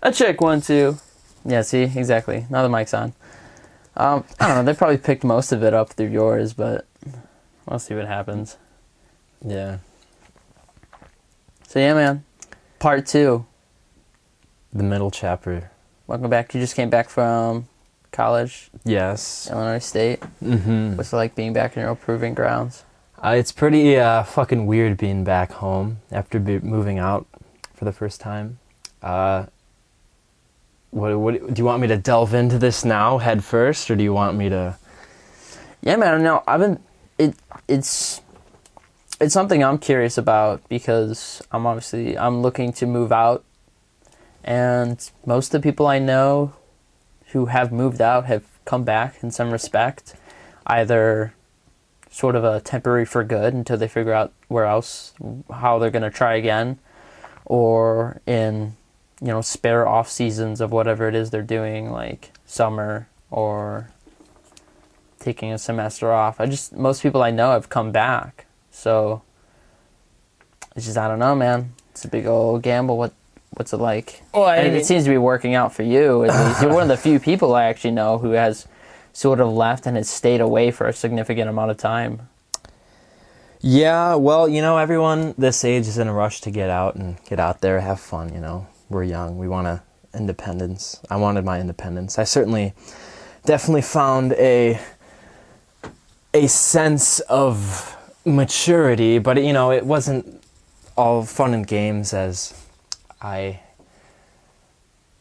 A check, 1, 2. Yeah, see, exactly. Now the mic's on. I don't know. They probably picked most of it up through yours, but we'll see what happens. Yeah. So yeah, man. Part 2. The middle chapter. Welcome back. You just came back from college. Yes. Illinois State. Mm-hmm. What's it like being back in your old proving grounds? It's pretty fucking weird being back home after moving out for the first time. What do you want me to delve into this now, head first, or do you want me to? Yeah, man. No, it's something I'm curious about because I'm looking to move out, and most of the people I know who have moved out have come back in some respect, either sort of a temporary for good until they figure out how they're going to try again, or in, spare off seasons of whatever it is they're doing, like summer or taking a semester off. Most people I know have come back. So it's just, I don't know, man. It's a big old gamble. What's it like? Well, it seems to be working out for you, at least. You're one of the few people I actually know who has sort of left and has stayed away for a significant amount of time. Yeah, well, everyone this age is in a rush to get out and get out there, have fun, We're young. We want independence. I wanted my independence. I definitely found a sense of maturity, but, it wasn't all fun and games as I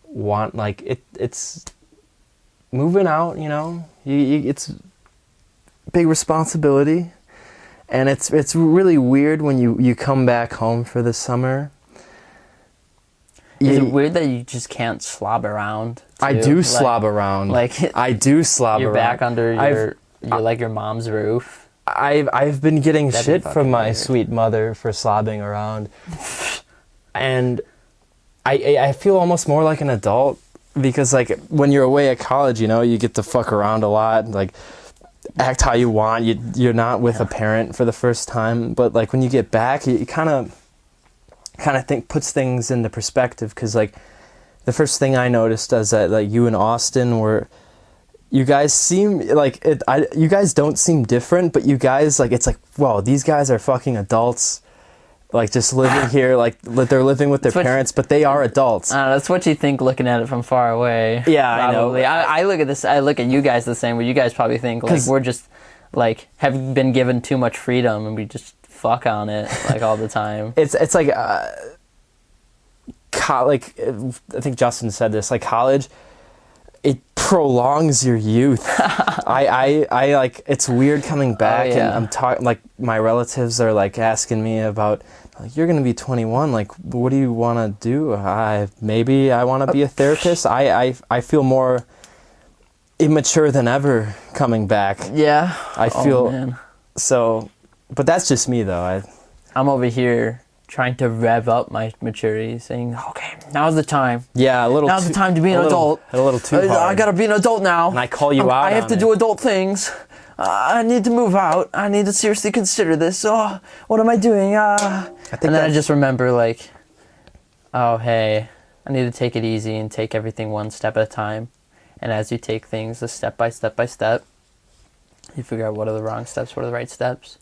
want. Like, it's moving out, it's big responsibility, and it's really weird when you come back home for the summer. Is it weird that you just can't slob around, too? I do slob around. I do slob you're around. You're back under your mom's roof. I've been getting shit from my sweet mother for slobbing around, and I feel almost more like an adult because, like, when you're away at college, you get to fuck around a lot, like act how you want. You're not with a parent for the first time, but like when you get back, you kind of think puts things into perspective, because like the first thing I noticed is that like you and Austin you guys seem like you guys don't seem different, but you guys, like, it's like, whoa, these guys are fucking adults, like just living here, like they're living with their parents, but they are adults. That's what you think looking at it from far away. Yeah, probably. I know. I look at this. I look at you guys the same way. You guys probably think like we're just like have been given too much freedom and we just fuck on it like all the time. It's like like I think Justin said this, like college, it prolongs your youth. I like, it's weird coming back. And I'm talking, like, my relatives are like asking me about, like, you're gonna be 21, like, what do you want to do? Maybe I want to be a therapist. I feel more immature than ever coming back. Yeah, I feel so, but that's just me though. I'm over here trying to rev up my maturity, saying, okay, now's the time. Yeah, now's the time to be an adult. A little too hard. I gotta be an adult now. And I call you out. I have to do adult things. I need to move out. I need to seriously consider this. Oh, what am I doing? And then I just remember, like, oh, hey, I need to take it easy and take everything one step at a time. And as you take things step by step by step, you figure out what are the wrong steps, what are the right steps.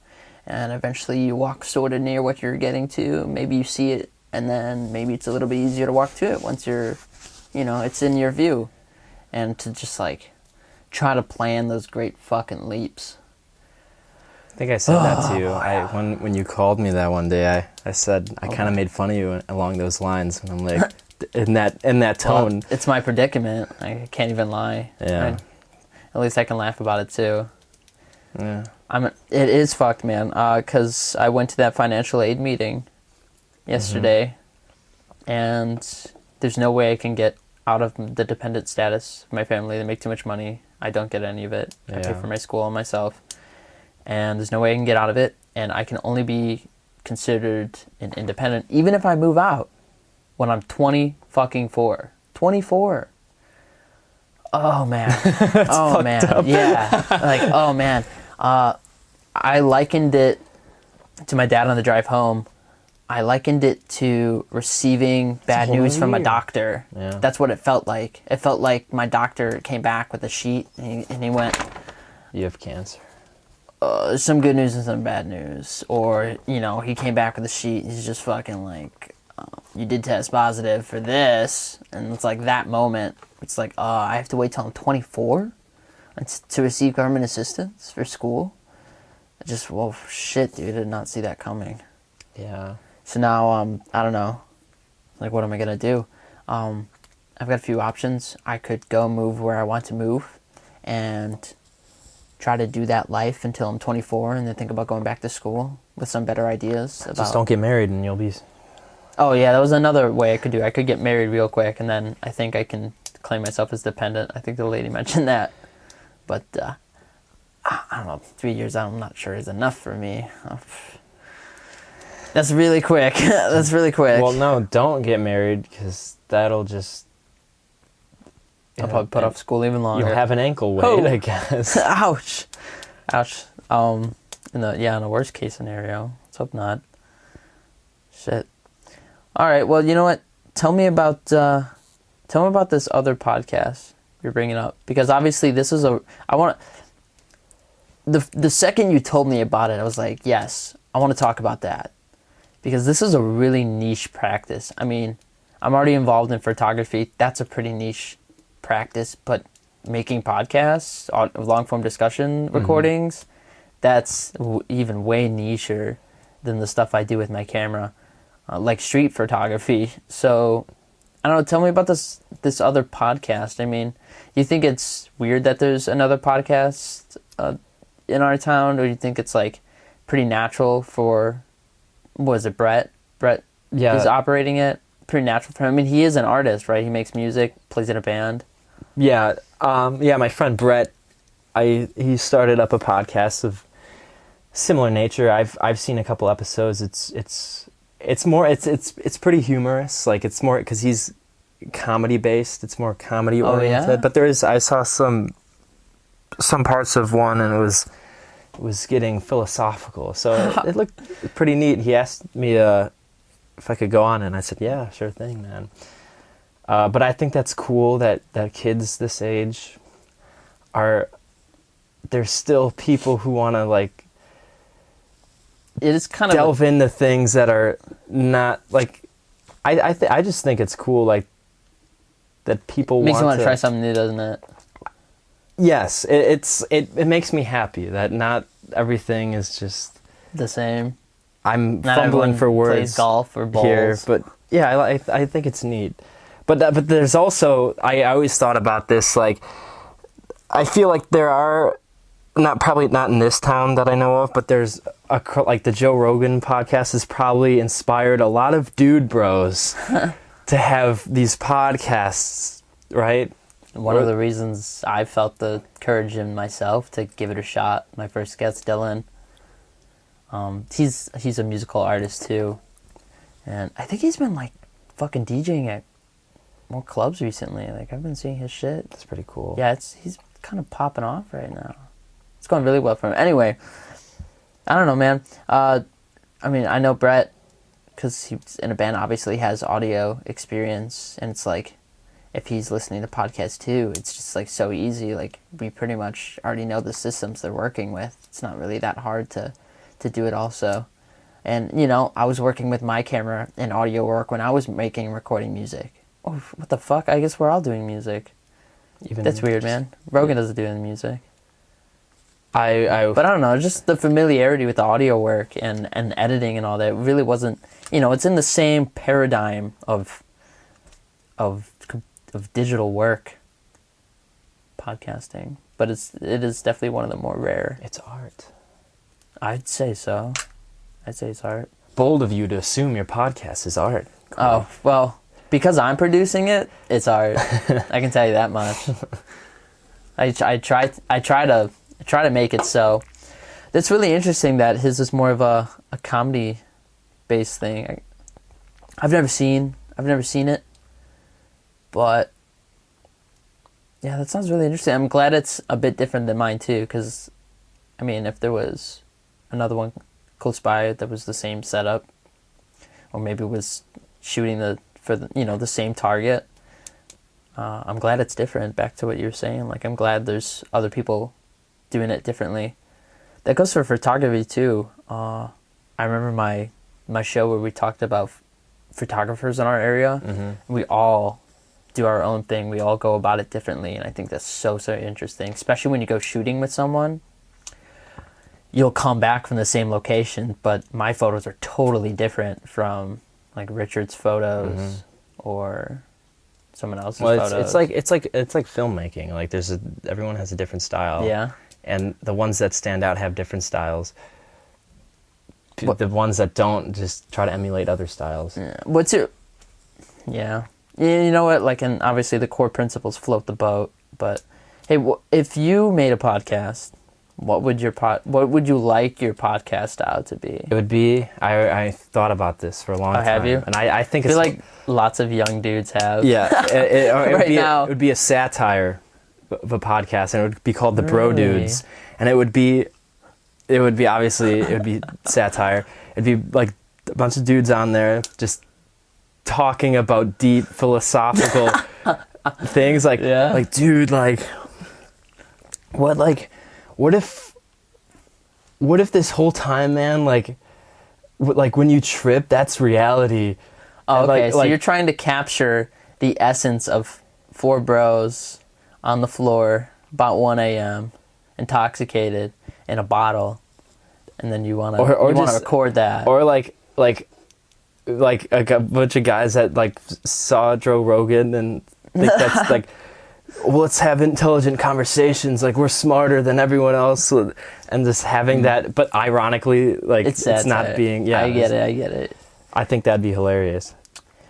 And eventually you walk sort of near what you're getting to. Maybe you see it, and then maybe it's a little bit easier to walk to it once you're, it's in your view. And to just, like, try to plan those great fucking leaps. I think I said that to you. When you called me that one day, I said, I kind of made fun of you along those lines. And I'm like, in that tone. Well, it's my predicament. I can't even lie. Yeah. At least I can laugh about it, too. Yeah. It is fucked, man, because I went to that financial aid meeting yesterday, and there's no way I can get out of the dependent status of my family. They make too much money. I don't get any of it. I pay for my school and myself, and there's no way I can get out of it, and I can only be considered an independent, even if I move out, when I'm 24. 24. Oh, man. Oh, man. Up. Yeah. Like, oh, man. I likened it to my dad on the drive home I likened it to receiving bad news from a doctor. Yeah. That's what it felt like. It felt like my doctor came back with a sheet and he went, You have cancer. some good news and some bad news. Or, you know, he came back with a sheet. He's just fucking like, you did test positive for this. And it's like that moment. It's like, I have to wait till I'm 24 to receive government assistance for school. Well, shit, dude. I did not see that coming. Yeah. So now, I don't know. Like, what am I going to do? I've got a few options. I could go move where I want to move and try to do that life until I'm 24 and then think about going back to school with some better ideas. Just don't get married and you'll be... Oh, yeah, that was another way I could do it. I could get married real quick and then I think I can claim myself as dependent. I think the lady mentioned that. But, I don't know, 3 years, I'm not sure is enough for me. That's really quick. That's really quick. Well, no, don't get married because that'll just... I'll probably put off school even longer. You'll have an ankle weight, I guess. Ouch. Ouch. In the worst case scenario. Let's hope not. Shit. All right. Well, you know what? Tell me about this other podcast you're bringing up, because obviously this is the second you told me about it, I was like, yes, I want to talk about that, because this is a really niche practice. I mean, I'm already involved in photography. That's a pretty niche practice, but making podcasts, long form discussion recordings, that's even way nicher than the stuff I do with my camera, like street photography. So I don't know, tell me about this other podcast. I mean, you think it's weird that there's another podcast in our town, or do you think it's like pretty natural for, what is it, Brett is operating it? Pretty natural for him. I mean, he is an artist, right? He makes music, plays in a band. Yeah, my friend Brett, he started up a podcast of similar nature. I've seen a couple episodes. It's pretty humorous. Like, it's more because he's comedy based. It's more comedy oriented. Yeah? But I saw some parts of one, and it was getting philosophical. So it looked pretty neat. He asked me if I could go on, and I said, yeah, sure thing, man. But I think that's cool that kids this age there's still people who want to, like, it is kind delve into things that are not, like, I just think it's cool, like, that people makes want you want to try something new, doesn't it? Yes, it makes me happy that not everything is just the same. I'm Not fumbling everyone for words plays golf or bowls here, but yeah, I think it's neat. But there's also, I always thought about this, like, I feel like there are, probably not in this town that I know of, but there's like the Joe Rogan podcast has probably inspired a lot of dude bros to have these podcasts, right? One of the reasons I felt the courage in myself to give it a shot, my first guest, Dylan, he's a musical artist too, and I think he's been, like, fucking DJing at more clubs recently. Like, I've been seeing his shit. That's pretty cool. Yeah, he's kind of popping off right now. It's going really well for him. Anyway, I don't know, man. I mean, I know Brett because he's in a band, obviously has audio experience, and it's like, if he's listening to podcasts too, it's just, like, so easy. Like, we pretty much already know the systems they're working with. It's not really that hard to do it also. And, you know, I was working with my camera and audio work when I was making and recording music. Oh, what the fuck? I guess we're all doing music. That's weird, man. Rogan doesn't do any music. But I don't know, just the familiarity with the audio work and editing and all that really wasn't, you know, it's in the same paradigm of digital work, podcasting, but it is definitely one of the more rare. It's art. I'd say so. I'd say it's art. Bold of you to assume your podcast is art. Cool. Oh, well, because I'm producing it, it's art. I can tell you that much. I try to make it so. It's really interesting that his is more of a comedy based thing. I've never seen it, but yeah, that sounds really interesting. I'm glad it's a bit different than mine too, because I mean, if there was another one close by that was the same setup, or maybe was shooting the same target. I'm glad it's different. Back to what you were saying, like I'm glad there's other people doing it differently. That goes for photography too. I remember my show where we talked about photographers in our area. Mm-hmm. We all do our own thing. We all go about it differently, and I think that's so interesting, especially when you go shooting with someone. You'll come back from the same location, but my photos are totally different from like Richard's photos or someone else's photos. It's like filmmaking. Like everyone has a different style. Yeah. And the ones that stand out have different styles. The ones that don't just try to emulate other styles. Yeah. Yeah. You know what? Like, and obviously the core principles float the boat. But hey, if you made a podcast, what would you like your podcast style to be? It would be. I thought about this for a long time. Have you? And I think I it's feel like lots of young dudes have. Yeah. Now. It would be a satire of a podcast, and it would be called The Bro Dudes, and it would be satire. It'd be like a bunch of dudes on there just talking about deep philosophical things, like dude, like what if this whole time, man, like when you trip, that's reality. Oh, okay, so you're trying to capture the essence of four bros on the floor about 1 a.m. intoxicated in a bottle, and then you want to record that, or like a bunch of guys that like saw Joe Rogan and think that's like, well, let's have intelligent conversations, like we're smarter than everyone else, and just having that, but ironically, like it's not being. Yeah, I get it. I think that'd be hilarious,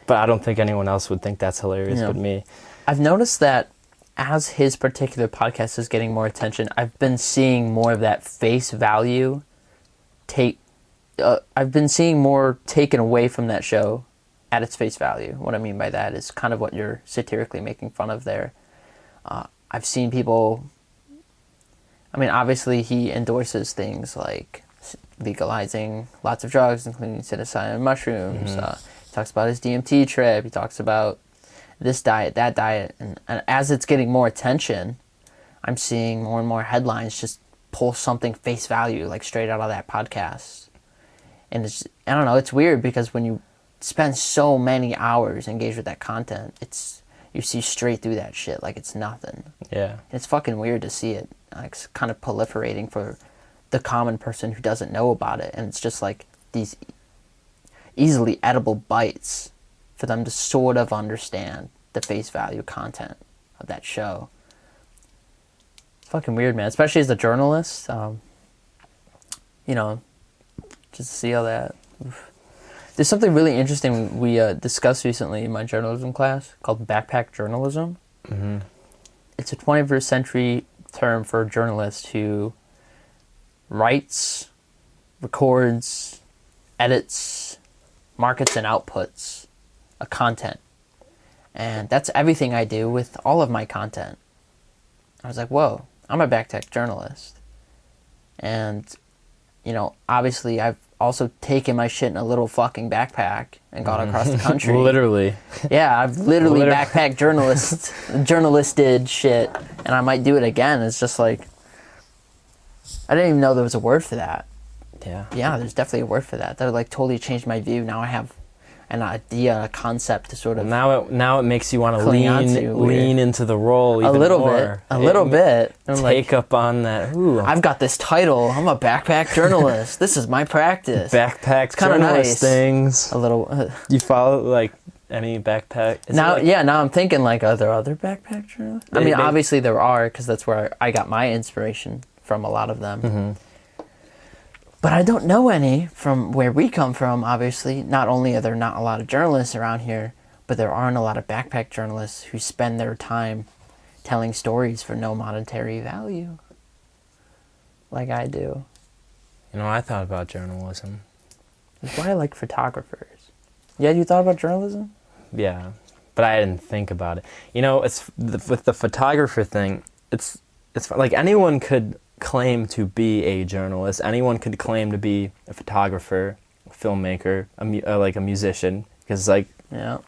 but I don't think anyone else would think that's hilarious but me. I've noticed that as his particular podcast is getting more attention, I've been seeing more of that face value I've been seeing more taken away from that show at its face value. What I mean by that is kind of what you're satirically making fun of there. I've seen people, I mean, obviously he endorses things like legalizing lots of drugs, including psilocybin mushrooms. He talks about his DMT trip. He talks about this diet, that diet. And as it's getting more attention, I'm seeing more and more headlines just pull something face value, like straight out of that podcast. And I don't know, it's weird because when you spend so many hours engaged with that content, you see straight through that shit like it's nothing. Yeah. It's fucking weird to see it like kind of proliferating for the common person who doesn't know about it. And it's just like these easily edible bites for them to sort of understand the face value content of that show. It's fucking weird, man. Especially as a journalist, just to see all that. Oof. There's something really interesting we discussed recently in my journalism class called backpack journalism. Mm-hmm. It's a 21st century term for a journalist who writes, records, edits, markets, and outputs a content. And that's everything I do with all of my content. I was like, whoa, I'm a backpack journalist. And, obviously I've also taken my shit in a little fucking backpack and gone across the country. Literally. Yeah, I've literally backpack journalisted shit, and I might do it again. It's just like, I didn't even know there was a word for that. Yeah. Yeah, there's definitely a word for that. That like totally changed my view. Now I have an idea, a concept to sort of now it makes you want to lean into the role even more. A little bit. I'm take up on that. Ooh. I've got this title. I'm a backpack journalist. This is my practice. Backpack kind of nice things. A little. Do you follow like any backpack? Now I'm thinking like, are there other backpack journalists? I mean, obviously there are, because that's where I got my inspiration from, a lot of them. Mm-hmm. But I don't know any from where we come from, obviously. Not only are there not a lot of journalists around here, but there aren't a lot of backpack journalists who spend their time telling stories for no monetary value. Like I do. I thought about journalism. That's why I like photographers. Yeah, you thought about journalism? Yeah, but I didn't think about it. It's with the photographer thing, it's like anyone could claim to be a journalist. Anyone could claim to be a photographer. filmmaker, like a musician, because like Yeah.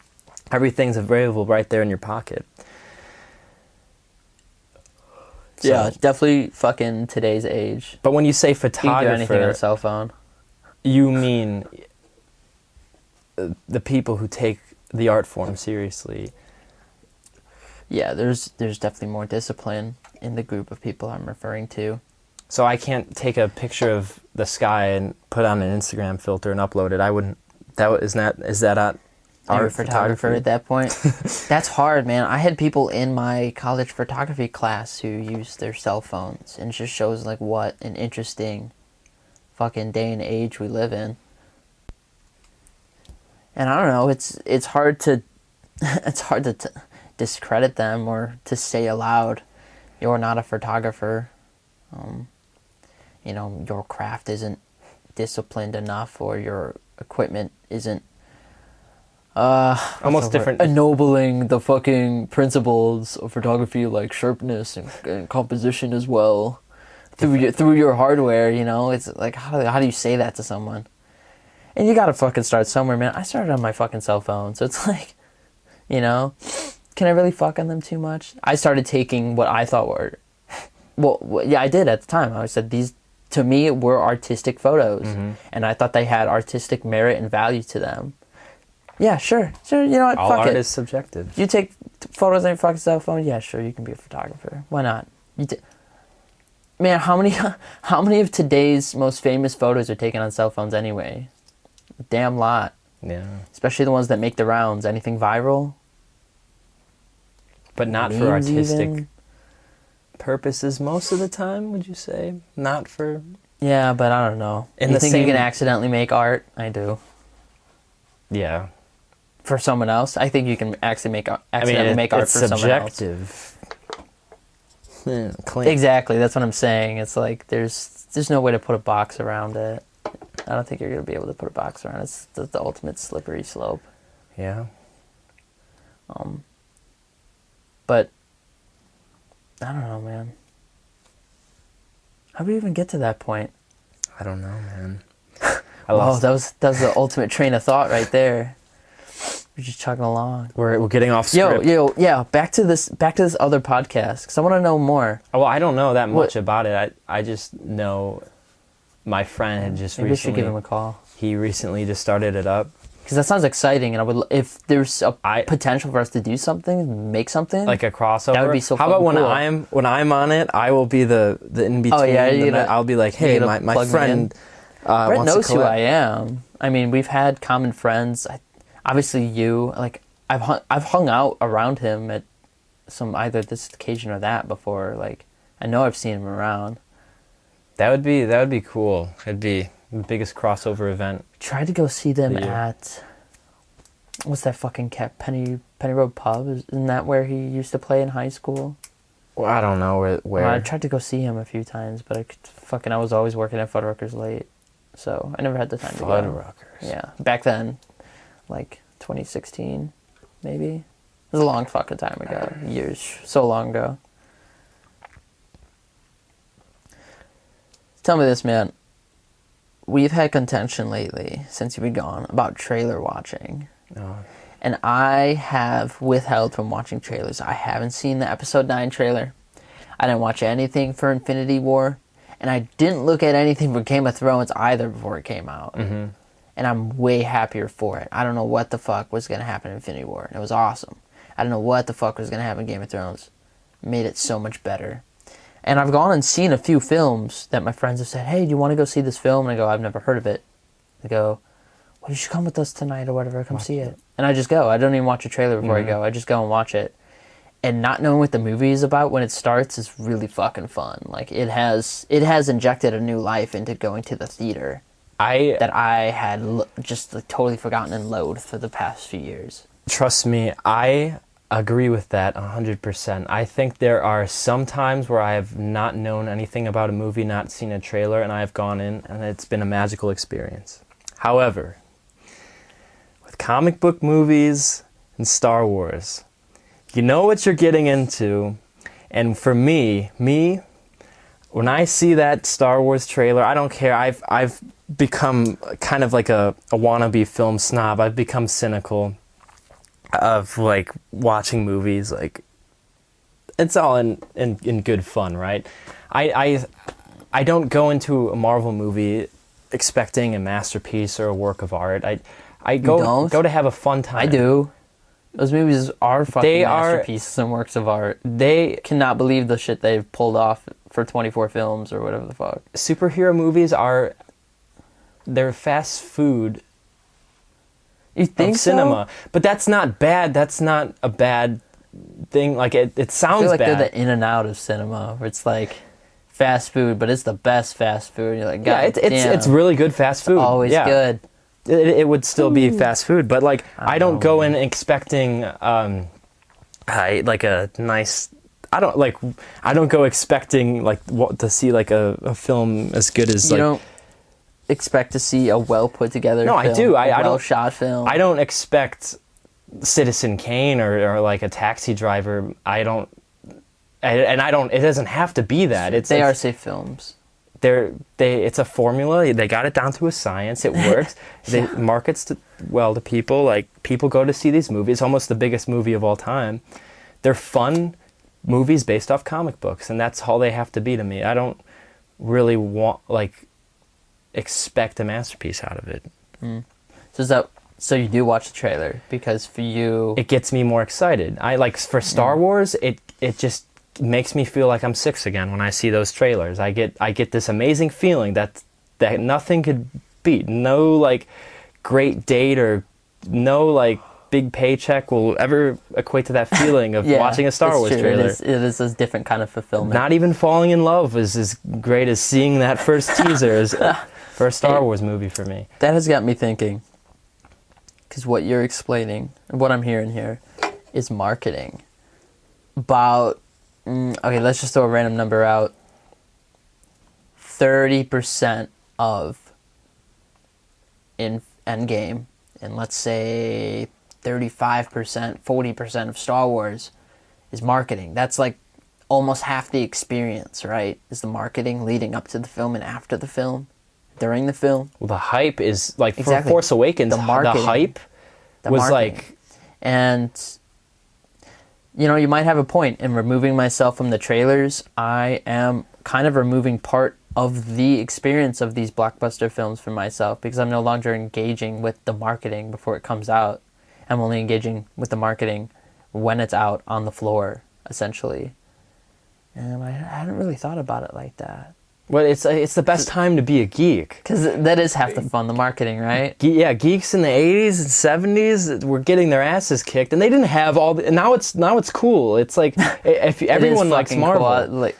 everything's available right there in your pocket. So, Yeah, definitely fucking today's age. but when you say You can do anything on photographer, a cell phone. you mean the people who take the art form seriously. Yeah, there's definitely more discipline in the group of people I'm referring to. So I can't take a picture of the sky and put on an Instagram filter and upload it. I wouldn't. Is that You're art a photographer at that point. That's hard, man. I had people in my college photography class who used their cell phones, and it just shows like what an interesting fucking day and age we live in. And I don't know, it's hard to discredit them or to say aloud, you're not a photographer. Your craft isn't disciplined enough, or your equipment isn't almost different? ennobling the fucking principles of photography, like sharpness and composition as well, through your hardware. It's like how do you say that to someone? And you gotta fucking start somewhere, man. I started on my fucking cell phone, so it's like, can I really fuck on them too much? I started taking what I thought were, I did at the time. I said these, to me, were artistic photos, and I thought they had artistic merit and value to them. Yeah, sure. You know what? All fuck art it. is subjective. You take photos on your fucking cell phone? Yeah, sure. You can be a photographer. Why not? Man, how many of today's most famous photos are taken on cell phones anyway? A damn lot. Yeah. Especially the ones that make the rounds. Anything viral? But not for artistic purposes most of the time, would you say? Not for... Yeah, but I don't know. You think you can accidentally make art? I do. Yeah. For someone else? I think you can accidentally make art for someone else. It's subjective. Exactly, that's what I'm saying. It's like there's no way to put a box around it. I don't think you're going to be able to put a box around it. It's the ultimate slippery slope. Yeah. But I don't know, man. How do we even get to that point? I don't know, man. Wow, that was the ultimate train of thought right there. We're just chugging along. We're getting off script. Yeah. Back to this other podcast, because I want to know more. Well, I don't know that much about it. I just know my friend had just Maybe recently... we should give him a call. He recently just started it up. Because that sounds exciting, and if there's a potential for us to do something, make something like a crossover. That would be so. How about cool. when I'm on it, I will be the in between. Oh yeah, I'll be like, hey, my friend. Brett knows who I am. I mean, we've had common friends. Obviously, you like I've hung out around him at some either this occasion or that before. Like I know I've seen him around. That would be cool. It'd be the biggest crossover event. Tried to go see them at what's that fucking Penny Road Pub? Isn't that where he used to play in high school? Well, I don't know where. Well, I tried to go see him a few times, but I was always working at Fuddruckers late, so I never had the time to go. Fuddruckers. Yeah, back then, like 2016, maybe. It was a long fucking time ago. Years, so long ago. Tell me this, man. We've had contention lately, since you've been gone, about trailer watching. Oh. And I have withheld from watching trailers. I haven't seen the Episode 9 trailer. I didn't watch anything for Infinity War. And I didn't look at anything for Game of Thrones either before it came out. Mm-hmm. And I'm way happier for it. I don't know what the fuck was going to happen in Infinity War. And it was awesome. I don't know what the fuck was going to happen in Game of Thrones. It made it so much better. And I've gone and seen a few films that my friends have said, hey, do you want to go see this film? And I go, I've never heard of it. They go, well, you should come with us tonight or whatever. Come see it. And I just go. I don't even watch a trailer before I go. I just go and watch it. And not knowing what the movie is about when it starts is really fucking fun. Like, it has injected a new life into going to the theater that I had just like, totally forgotten and loathed for the past few years. Trust me, I agree with that 100%. I think there are some times where I have not known anything about a movie, not seen a trailer, and I have gone in, and it's been a magical experience. However, with comic book movies and Star Wars, you know what you're getting into, and for me, when I see that Star Wars trailer, I don't care. I've become kind of like a wannabe film snob. I've become cynical of like watching movies. Like, it's all in good fun, right? I don't go into a Marvel movie expecting a masterpiece or a work of art. I go to have a fun time. I do. Those movies are fucking masterpieces and works of art. They cannot believe the shit they've pulled off for 24 films or whatever the fuck. Superhero movies they're fast food. You think of cinema. So? But that's not bad. That's not a bad thing. Like, it sounds I feel like bad. they're the in and out of cinema, where it's like fast food, but it's the best fast food. You're like, God, it's really good fast food. It's always good. It would still be fast food, but like I don't go in expecting like a nice. I don't go expecting like to see like a film as good as you don't expect to see a well put together. No, film, I do. I don't shot film. I don't expect Citizen Kane or like a Taxi Driver. I don't. It doesn't have to be that. They are safe films. It's a formula. They got it down to a science. It works. It markets to people. Like, people go to see these movies. Almost the biggest movie of all time. They're fun movies based off comic books, and that's all they have to be to me. I don't really expect a masterpiece out of it. So you do watch the trailer because for you it gets me more excited. For Star Wars, it just makes me feel like I'm 6 again when I see those trailers. I get this amazing feeling that nothing could beat. No like great date or no like big paycheck will ever equate to that feeling of watching a Star Wars trailer. It is a different kind of fulfillment. Not even falling in love is as great as seeing that first teaser for a Star Wars movie for me. That has got me thinking, because what you're explaining and what I'm hearing here is marketing. About okay, let's just throw a random number out. 30% of in Endgame, and let's say 35%, 40% of Star Wars is marketing. That's like almost half the experience, right? Is the marketing leading up to the film and after the film, during the film. Well, the hype is like for Force Awakens. The hype was like, and you know, you might have a point in removing myself from the trailers. I am kind of removing part of the experience of these blockbuster films for myself because I'm no longer engaging with the marketing before it comes out. I'm only engaging with the marketing when it's out on the floor, essentially. And I hadn't really thought about it like that. Well, it's the best time to be a geek. Because that is half the fun, the marketing, right? Yeah, geeks in the 80s and 70s were getting their asses kicked, and they didn't have all the... Now it's cool. It's like, if everyone likes Marvel. Cool. Like,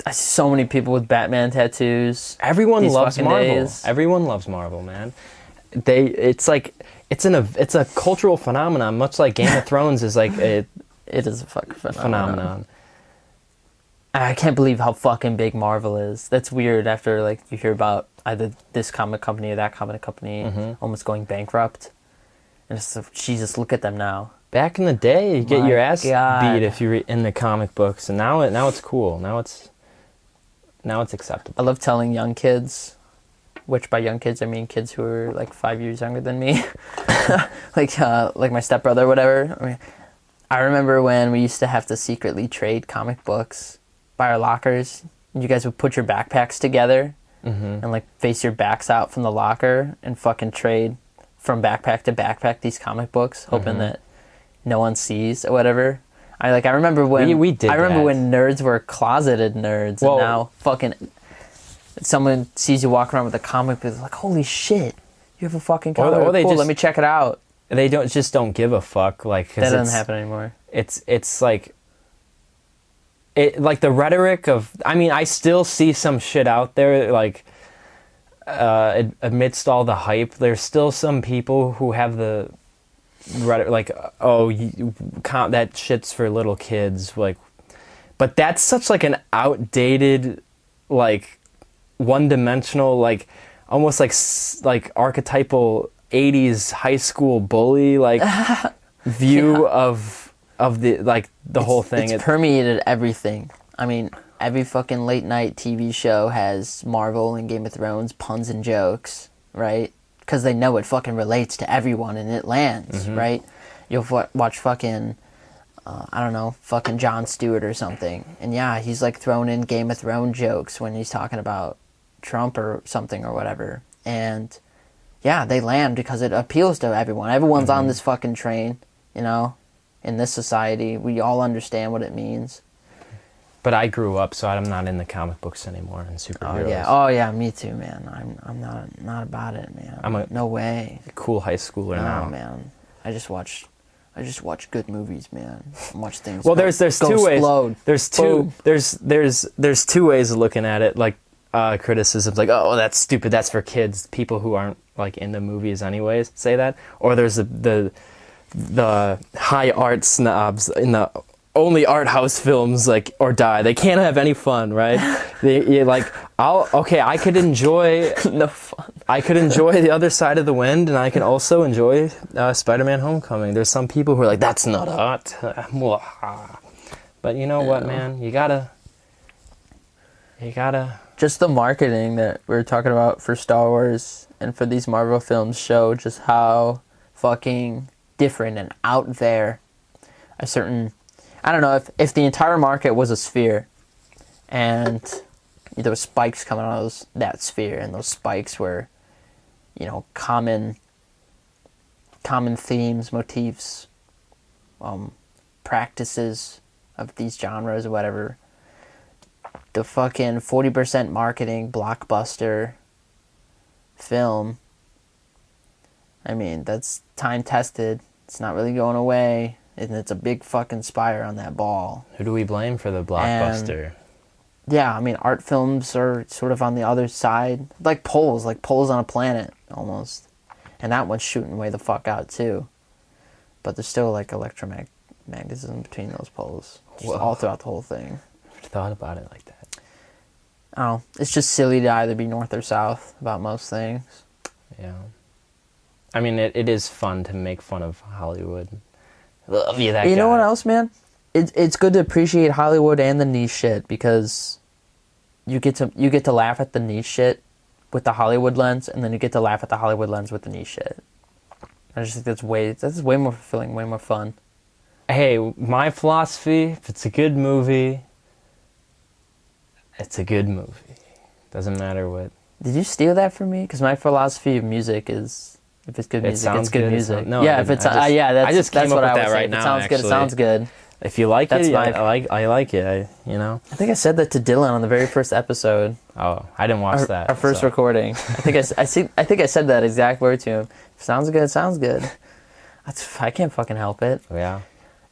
I see so many people with Batman tattoos. Everyone loves Marvel. Days. Everyone loves Marvel, man. It's a cultural phenomenon, much like Game of Thrones is like a... It is a fucking phenomenon. I can't believe how fucking big Marvel is. That's weird after like you hear about either this comic company or that comic company almost going bankrupt. And it's like, Jesus, look at them now. Back in the day, you get your ass beat if you read in the comic books, and now it's cool. Now it's acceptable. I love telling young kids, which by young kids I mean kids who are like 5 years younger than me, like my stepbrother or whatever. I remember when we used to have to secretly trade comic books by our lockers. You guys would put your backpacks together and like face your backs out from the locker and fucking trade from backpack to backpack these comic books, hoping that no one sees or whatever. I remember when we did. I remember when nerds were closeted nerds, and now fucking someone sees you walk around with a comic book, like, holy shit, you have a fucking comic book. Cool, let me check it out. They don't give a fuck. Like, that doesn't happen anymore. It's like. Like the rhetoric of, I mean, I still see some shit out there, like, amidst all the hype, there's still some people who have the rhetoric, like, that shit's for little kids, like, but that's such, like, an outdated, like, one-dimensional, like, almost like archetypal 80s high school bully, like, view of the, like, the whole thing. It's permeated everything. I mean, every fucking late night TV show has Marvel and Game of Thrones puns and jokes, right? Because they know it fucking relates to everyone and it lands, right? You'll watch fucking, I don't know, fucking Jon Stewart or something. And yeah, he's like throwing in Game of Thrones jokes when he's talking about Trump or something or whatever. And yeah, they land because it appeals to everyone. Everyone's on this fucking train, you know? In this society, we all understand what it means. But I grew up, so I'm not in the comic books anymore and superheroes. Oh yeah, me too, man. I'm not about it, man. No way. Cool high schooler now. No, man. I just watch good movies, man. I watch things. Well, there's two ways. There's two ways of looking at it. Like criticisms, like, oh, that's stupid. That's for kids. People who aren't like into movies, anyways, say that. Or there's the high art snobs in the only art house films, like, or die. They can't have any fun, right? I could enjoy no fun. I could enjoy The Other Side of the Wind, and I can also enjoy Spider-Man: Homecoming. There's some people who are like, that's not art. But you know what, man? You gotta. Just the marketing that we were talking about for Star Wars and for these Marvel films show just how fucking different and out there I don't know, if the entire market was a sphere and there was spikes coming out of that sphere, and those spikes were, you know, common themes, motifs, practices of these genres or whatever, the fucking 40% marketing blockbuster film, I mean, that's time tested. It's not really going away. And it's a big fucking spire on that ball. Who do we blame for the blockbuster? And, yeah, I mean, art films are sort of on the other side. Like poles on a planet, almost. And that one's shooting way the fuck out, too. But there's still, like, electromagnetism between those poles. All throughout the whole thing. I've thought about it like that. I don't know. It's just silly to either be north or south about most things. Yeah. I mean, it is fun to make fun of Hollywood. Love you, that guy. You know what else, man? It's good to appreciate Hollywood and the niche shit, because you get to laugh at the niche shit with the Hollywood lens, and then you get to laugh at the Hollywood lens with the niche shit. I just think that's way more fulfilling, way more fun. Hey, my philosophy: if it's a good movie, it's a good movie. Doesn't matter what. Did you steal that from me? Because my philosophy of music is, if it's good music, it's good music. If it's that's what I would say. Right now, if it sounds good. If you like it, I like it. I think I said that to Dylan on the very first episode. Oh, I didn't watch that. Our first recording. I think I said that exact word to him. If it sounds good, it sounds good. I can't fucking help it. Yeah.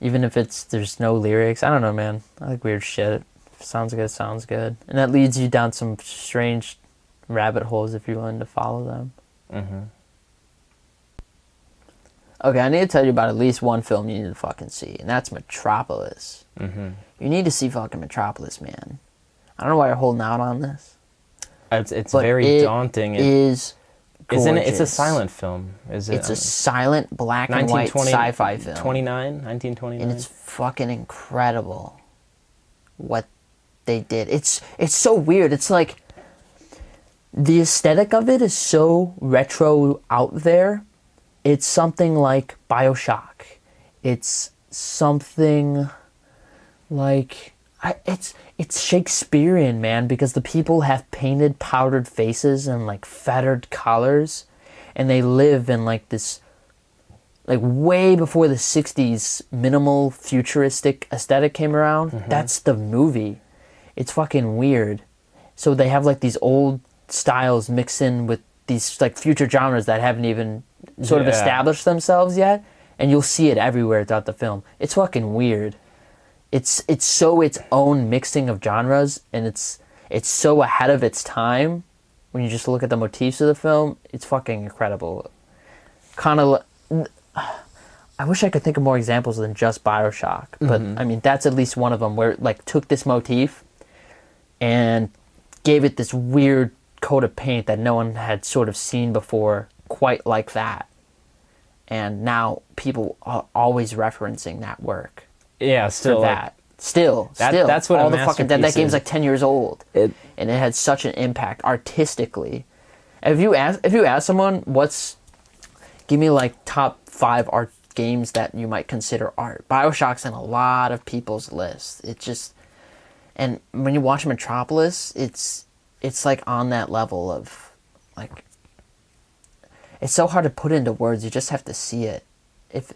Even if there's no lyrics, I don't know, man. I like weird shit. If it sounds good, it sounds good, and that leads you down some strange rabbit holes if you're willing to follow them. Mm-hmm. Okay, I need to tell you about at least one film you need to fucking see, and that's Metropolis. Mm-hmm. You need to see fucking Metropolis, man. I don't know why you're holding out on this. It's very daunting. It is gorgeous. Isn't it? It's a silent film. Is it? It's a silent black and white sci-fi film. 1929. And it's fucking incredible what they did. It's so weird. It's like the aesthetic of it is so retro out there. It's something like BioShock. It's something like it's Shakespearean, man, because the people have painted powdered faces and like fettered collars, and they live in like this, like way before the 60s minimal futuristic aesthetic came around. Mm-hmm. That's the movie. It's fucking weird. So they have like these old styles mixed in with these like future genres that haven't even sort of established themselves yet, and you'll see it everywhere throughout the film. It's fucking weird. It's so its own mixing of genres, and it's so ahead of its time. When you just look at the motifs of the film, it's fucking incredible. Kind of, I wish I could think of more examples than just BioShock, but I mean that's at least one of them where it, like, took this motif and gave it this weird coat of paint that no one had sort of seen before, quite like that. And now people are always referencing that work. Yeah, still Still, that's what all a the fucking that masterpiece game's is. like 10 years old, and it had such an impact artistically. If you ask someone give me like top 5 art games that you might consider art, BioShock's in a lot of people's lists. It just, and when you watch Metropolis, it's like on that level of like, it's so hard to put into words. You just have to see it. If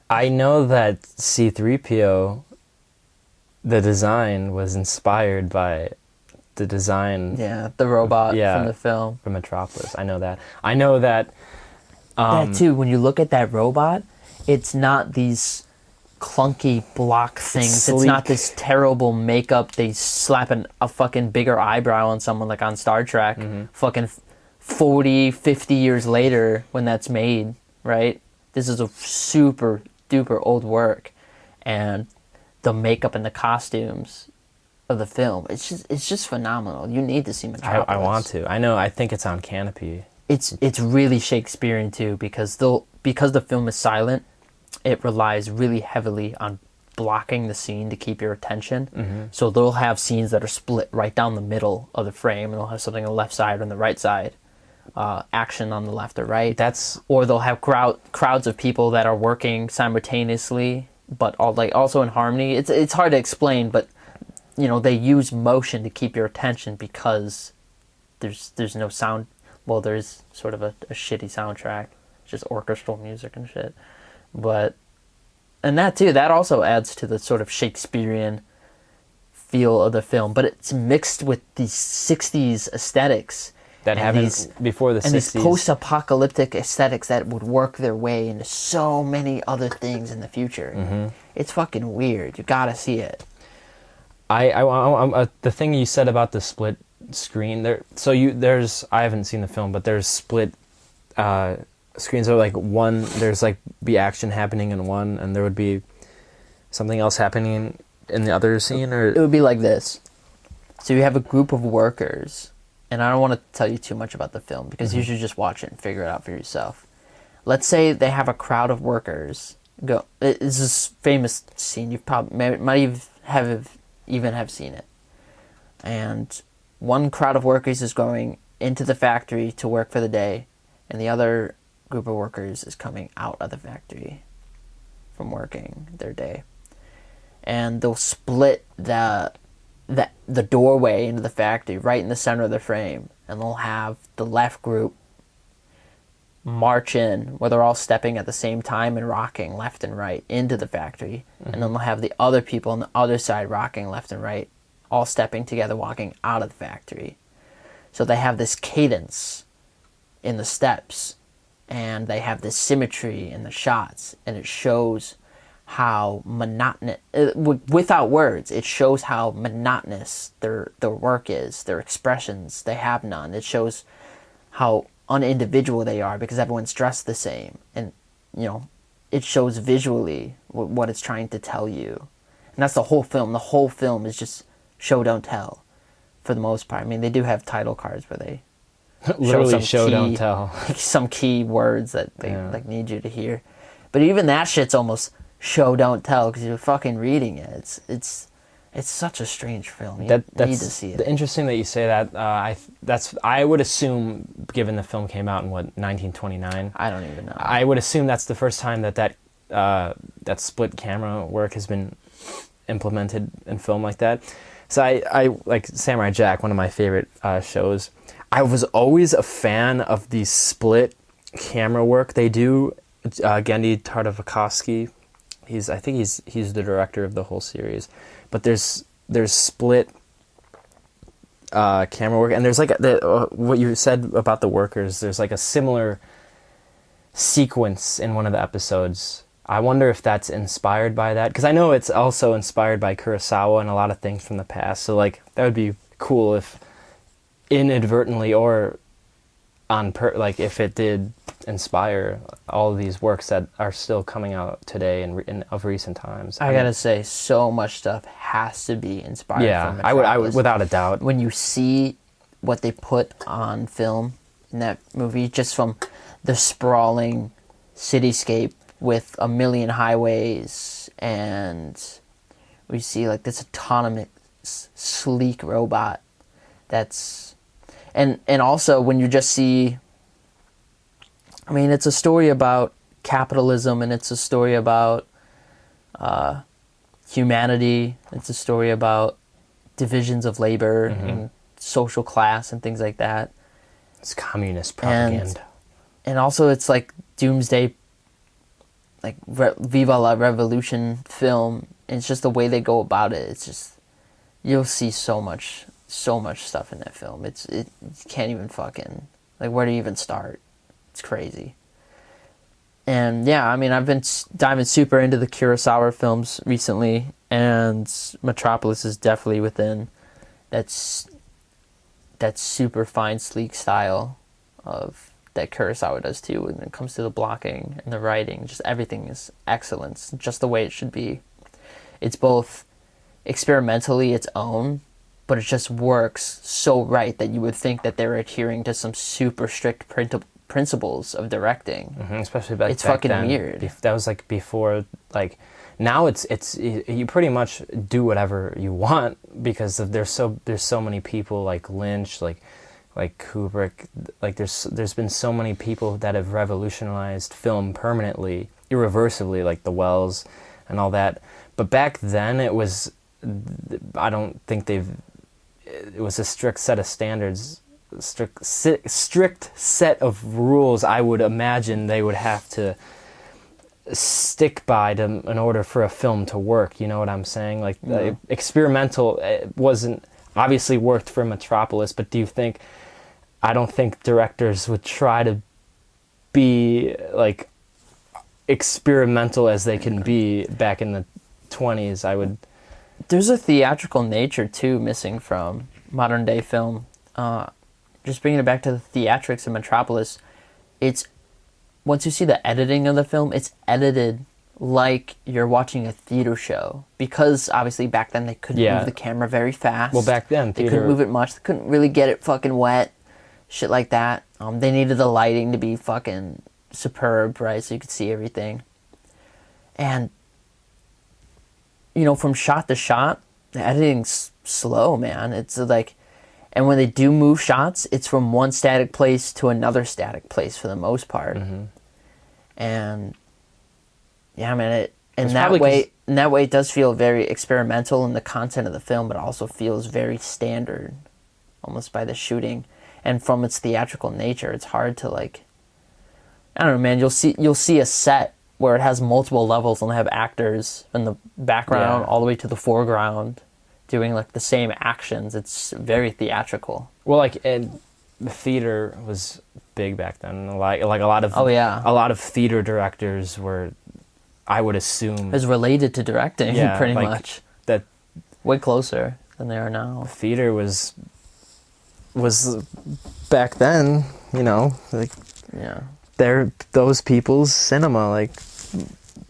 I know that C-3PO, the design was inspired by the design. Yeah, the robot from the film. From Metropolis. I know that. I know that. That too, when you look at that robot, it's not these clunky block things. It's not this terrible makeup. They slap a fucking bigger eyebrow on someone like on Star Trek. Fucking 40, 50 years later when that's made, right? This is a super duper old work, and the makeup and the costumes of the film, it's just phenomenal. You need to see Metropolis. I want to. I know. I think it's on Canopy. It's really Shakespearean too, because the film is silent, it relies really heavily on blocking the scene to keep your attention. So they'll have scenes that are split right down the middle of the frame, and they'll have something on the left side or on the right side. Action on the left or right. Or they'll have crowds of people that are working simultaneously, but also in harmony. It's hard to explain, but they use motion to keep your attention because there's no sound. Well, there's sort of a shitty soundtrack, just orchestral music and shit. And that too, that also adds to the sort of Shakespearean feel of the film, but it's mixed with these 60s aesthetics. That happened before the 60s. And these post-apocalyptic aesthetics that would work their way into so many other things in the future. It's fucking weird. You gotta see it. The thing you said about the split screen there. So I haven't seen the film, but there's split screens. Are like one. There's like be action happening in one, and there would be something else happening in the other scene. Or it would be like this. So you have a group of workers. And I don't want to tell you too much about the film because you should just watch it and figure it out for yourself. Let's say they have a crowd of workers. It's this famous scene. You probably might even have seen it. And one crowd of workers is going into the factory to work for the day, and the other group of workers is coming out of the factory from working their day. And they'll split the doorway into the factory right in the center of the frame, and they'll have the left group march in where they're all stepping at the same time and rocking left and right into the factory, and then they'll have the other people on the other side rocking left and right, all stepping together walking out of the factory. So they have this cadence in the steps, and they have this symmetry in the shots, and it shows how monotonous, without words, it shows how monotonous their work is, their expressions, they have none. It shows how unindividual they are because everyone's dressed the same. And, it shows visually what it's trying to tell you. And that's the whole film. The whole film is just show, don't tell, for the most part. I mean, they do have title cards where they literally show don't tell. Some key words that they need you to hear. But even that shit's almost show don't tell because you're fucking reading it. It's such a strange film. You need to see it. Interesting that you say that. I would assume, given the film came out in 1929. I don't even know. I would assume that's the first time that split camera work has been implemented in film like that. So I like Samurai Jack, one of my favorite shows. I was always a fan of the split camera work they do. Genndy Tartakovsky. I think he's the director of the whole series, but there's split camera work, and there's like what you said about the workers. There's like a similar sequence in one of the episodes. I wonder if that's inspired by that, because I know it's also inspired by Kurosawa and a lot of things from the past. So like that would be cool if inadvertently or like if it did inspire all of these works that are still coming out today and of recent times. I gotta say, so much stuff has to be inspired. Yeah, from I would without a doubt. When you see what they put on film in that movie, just from the sprawling cityscape with a million highways and We see like this autonomous, sleek robot. That's, and also when you just see, I mean, it's a story about capitalism, and it's a story about humanity. It's a story about divisions of labor and social class and things like that. It's communist propaganda. And also it's like doomsday, like Viva la Revolution film. And it's just the way they go about it. It's just, you'll see so much stuff in that film. You can't even fucking, like, where do you even start? It's crazy. And yeah, I mean, I've been diving super into the Kurosawa films recently, and Metropolis is definitely within that super fine, sleek style of that Kurosawa does too. When it comes to the blocking and the writing, just everything is excellence, just the way it should be. It's both experimentally its own, but it just works so right that you would think that they're adhering to some super strict principles of directing. Especially back, it's fucking then. Weird. That was like before, like now it's you pretty much do whatever you want because there's so many people like Lynch, like Kubrick, like there's been so many people that have revolutionized film permanently, irreversibly, like the Wells and all that. But back then it was, I don't think it was a strict set of standards, strict set of rules. I would imagine they would have to stick by in order for a film to work. You know what I'm saying? Like experimental wasn't obviously worked for Metropolis, but I don't think directors would try to be like experimental as they can be back in the 20s. There's a theatrical nature too missing from modern day film. Just bringing it back to the theatrics of Metropolis, it's, once you see the editing of the film, it's edited like you're watching a theater show, because obviously back then they couldn't move the camera very fast. Well, back then they couldn't move it much. They couldn't really get it fucking wet, shit like that. They needed the lighting to be fucking superb, right, so you could see everything. And you know, from shot to shot, the editing's slow, man. It's like, and when they do move shots, it's from one static place to another static place for the most part. And yeah, man, in that way it does feel very experimental in the content of the film, but also feels very standard, almost by the shooting. And from its theatrical nature, it's hard to, like, I don't know, man. You'll see a set where it has multiple levels and they have actors in the background all the way to the foreground doing like the same actions. It's very theatrical. Well, like, and the theater was big back then. Like a lot of a lot of theater directors were, I would assume, is related to directing pretty like much. That way closer than they are now. Theater was back then, you know, like they're those people's cinema, like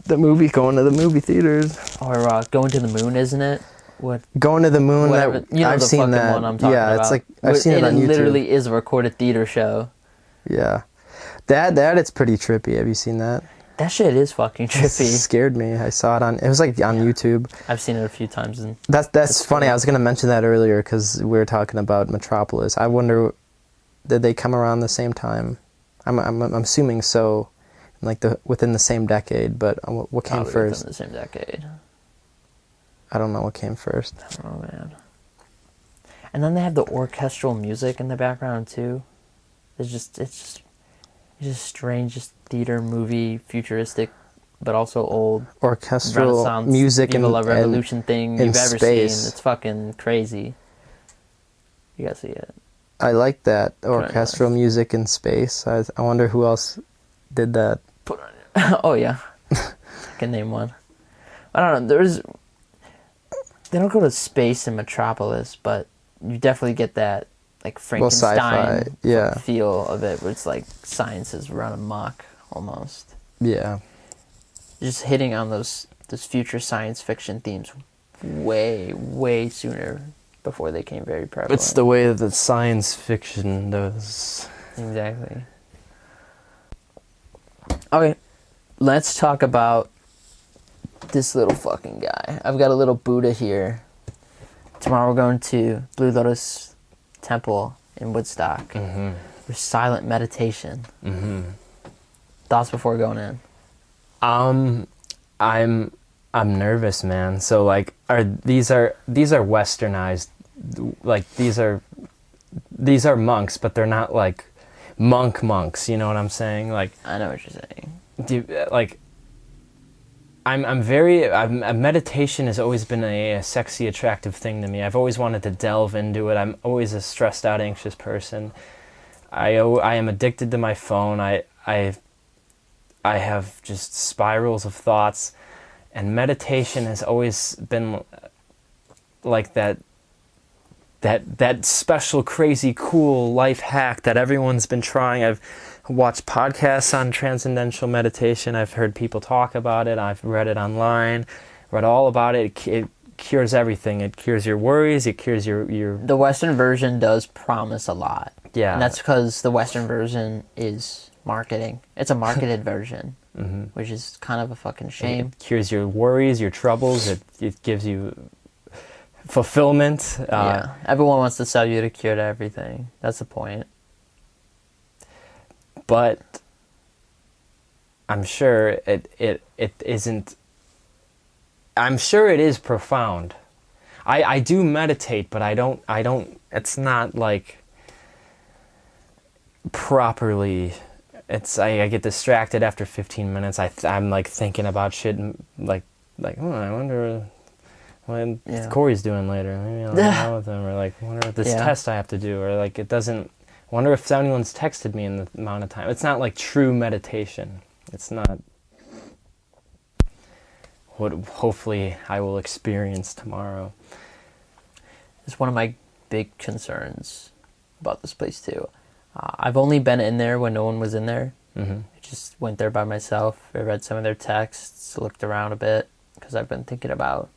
going to the movie theaters, or going to the moon, isn't it? What going to the moon? Whatever, that I've the seen that. One I'm talking about. It's like I've seen it on YouTube. It literally is a recorded theater show. Yeah, that it's pretty trippy. Have you seen that? That shit is fucking trippy. It scared me. I saw it it was like on YouTube. I've seen it a few times. And that's funny. Cool. I was gonna mention that earlier because we were talking about Metropolis. I wonder, did they come around the same time? I'm assuming so, like within the same decade. But what came Probably first? Within the same decade. I don't know what came first. I don't know, man. And then they have the orchestral music in the background too. It's just strange, just theater movie, futuristic, but also old orchestral Renaissance music Viva la Revolution thing you've ever space. seen. It's fucking crazy. You gotta see it. I like that orchestral music in space. I wonder who else did that. Oh yeah, I can name one. I don't know. They don't go to space in Metropolis, but you definitely get that like Frankenstein feel of it, where it's like science has run amok almost. Yeah, just hitting on those future science fiction themes way sooner before they came very prevalent. It's the way that science fiction does. Exactly. Okay, let's talk about this little fucking guy. I've got a little Buddha here. Tomorrow we're going to Blue Lotus Temple in Woodstock. For silent meditation. Thoughts before going in? I'm nervous, man. So like, these are westernized, like these are monks, but they're not like monks. You know what I'm saying? Like, I know what you're saying. Meditation has always been a sexy, attractive thing to me. I've always wanted to delve into it. I'm always a stressed out, anxious person. I am addicted to my phone. I have just spirals of thoughts, and meditation has always been like that special, crazy, cool life hack that everyone's been trying. I've watched podcasts on transcendental meditation. I've heard people talk about it. I've read it online, read all about it. It cures everything. It cures your worries. It cures your... The Western version does promise a lot. Yeah. And that's because the Western version is marketing. It's a marketed version, which is kind of a fucking shame. It cures your worries, your troubles. It gives you fulfillment. Yeah. Everyone wants to sell you the cure to everything. That's the point. But I'm sure it isn't. I'm sure it is profound. I do meditate, but I don't. It's not like properly. I get distracted after 15 minutes. I'm like thinking about shit and like oh, I wonder what Corey's doing later. Maybe I'll hang out with him, or like wonder what this test I have to do, or like it doesn't. Wonder if anyone's texted me in the amount of time. It's not like true meditation. It's not what hopefully I will experience tomorrow. It's one of my big concerns about this place too. I've only been in there when no one was in there. I just went there by myself. I read some of their texts, looked around a bit, because I've been thinking about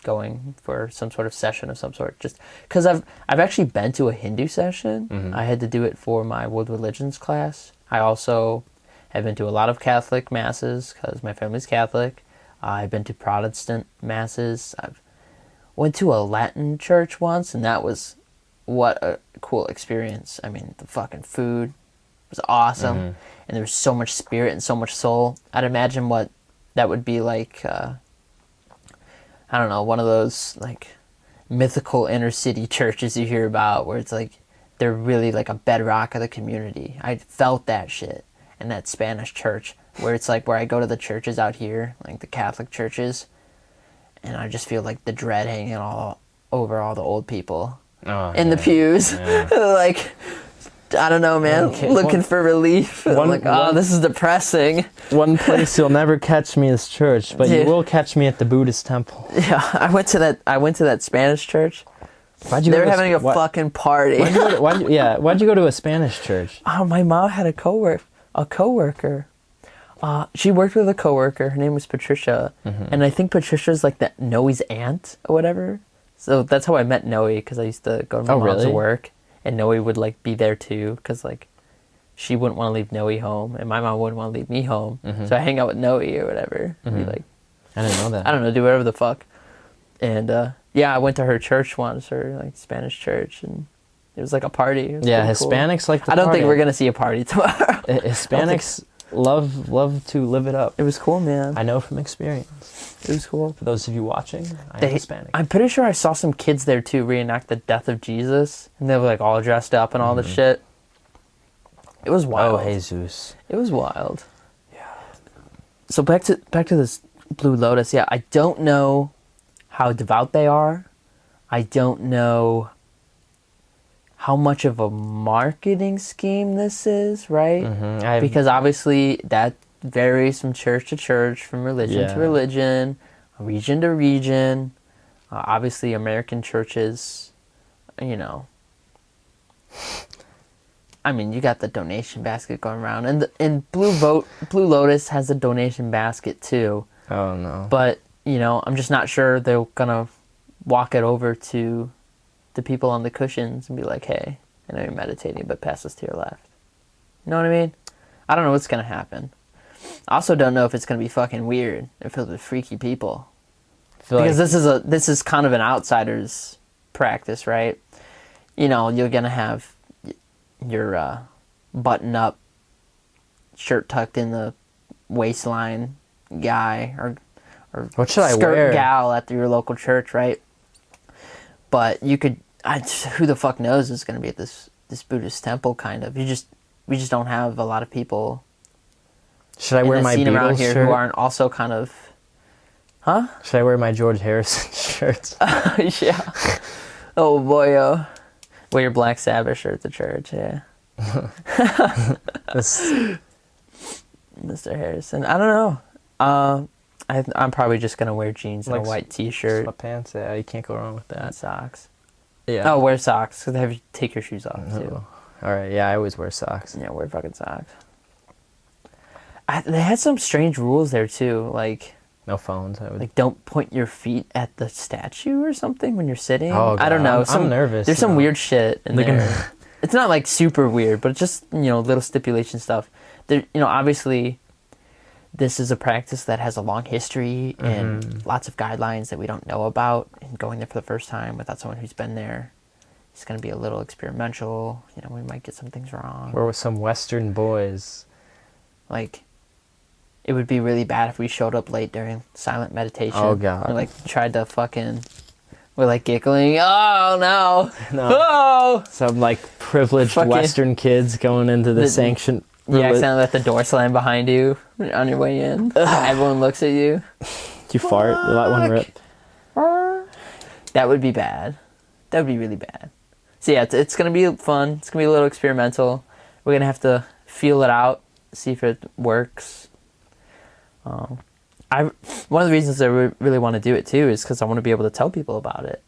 going for some sort of session of some sort, just because I've actually been to a Hindu session. I had to do it for my world religions class. I also have been to a lot of Catholic masses because my family's Catholic. I've been to Protestant masses. I've went to a Latin church once, and that was what a cool experience. I mean, the fucking food was awesome, and there was so much spirit and so much soul. I'd imagine what that would be like. I don't know, one of those like mythical inner city churches you hear about where it's like they're really like a bedrock of the community. I felt that shit in that Spanish church where it's like where I go to the churches out here, like the Catholic churches, and I just feel like the dread hanging all over all the old people in the pews. Yeah. Like, I don't know, man. Looking for relief. This is depressing. One place you'll never catch me is church, but you will catch me at the Buddhist temple. Yeah, I went to that Spanish church. They were having a fucking party. Why'd you go to a Spanish church? Oh, my mom had a coworker. She worked with a coworker. Her name was Patricia, and I think Patricia's like Noe's aunt or whatever. So that's how I met Noe, because I used to go to my mom's work. And Noe would like be there too, because like she wouldn't want to leave Noe home, and my mom wouldn't want to leave me home. So I hang out with Noe or whatever. Be like, I didn't know that. I don't know, do whatever the fuck. And I went to her church once, her like Spanish church, and it was like a party. Hispanics cool. like to I don't party. think we're gonna see a party tomorrow. Hispanics love to live it up. It was cool, man. I know from experience. It was cool. For those of you watching, I'm Hispanic. I'm pretty sure I saw some kids there too reenact the death of Jesus, and they were like all dressed up and all this shit. It was wild. Oh, Jesus. It was wild. Yeah. So back to this Blue Lotus. Yeah, I don't know how devout they are. I don't know how much of a marketing scheme this is, right? Because obviously that varies from church to church, from religion to religion, region to region. Obviously, American churches, I mean, you got the donation basket going around, and Blue Lotus has a donation basket too. Oh no! But I'm just not sure they're gonna walk it over to the people on the cushions and be like, "Hey, I know you're meditating, but pass this to your left." You know what I mean? I don't know what's gonna happen. I also don't know if it's gonna be fucking weird and filled with freaky people. Because this is kind of an outsider's practice, right? You know, you're gonna have your button up, shirt tucked in the waistline guy or what should I skirt wear? gal at your local church, right? But you could, who the fuck knows is gonna be at this Buddhist temple, kind of. We just don't have a lot of people. Should I wear my Beatles around here shirt? who aren't also kind of, huh? Should I wear my George Harrison shirt? Yeah. Oh boy, wear your Black Sabbath shirt to church, yeah. Mr. Harrison, I don't know. I'm probably just gonna wear jeans and a white T-shirt, sweatpants. Yeah, you can't go wrong with that. and socks. Yeah. Oh, wear socks. Cause have you take your shoes off too. Oh. All right. Yeah, I always wear socks. Yeah, wear fucking socks. They had some strange rules there too, like No phones. I would. like don't point your feet at the statue or something when you're sitting. Oh, I don't know. God. I'm nervous. There's some weird shit in They're there. gonna- It's not like super weird, but it's just, you know, little stipulation stuff. There, you know, obviously, this is a practice that has a long history and lots of guidelines that we don't know about. And going there for the first time without someone who's been there, it's going to be a little experimental. You know, we might get some things wrong. We're with some Western boys. Like, it would be really bad if we showed up late during silent meditation. Oh, God. Or, like, tried to fucking... We're, like, giggling. Oh, no. No. Oh! Some like privileged Fucking- Western kids going into the sanctioned. You accidentally let the door slam behind you on your way in. Everyone looks at you. You fart. You let one rip. That would be bad. That would be really bad. So yeah, it's going to be fun. It's going to be a little experimental. We're going to have to feel it out, see if it works. One of the reasons I really want to do it too is because I want to be able to tell people about it.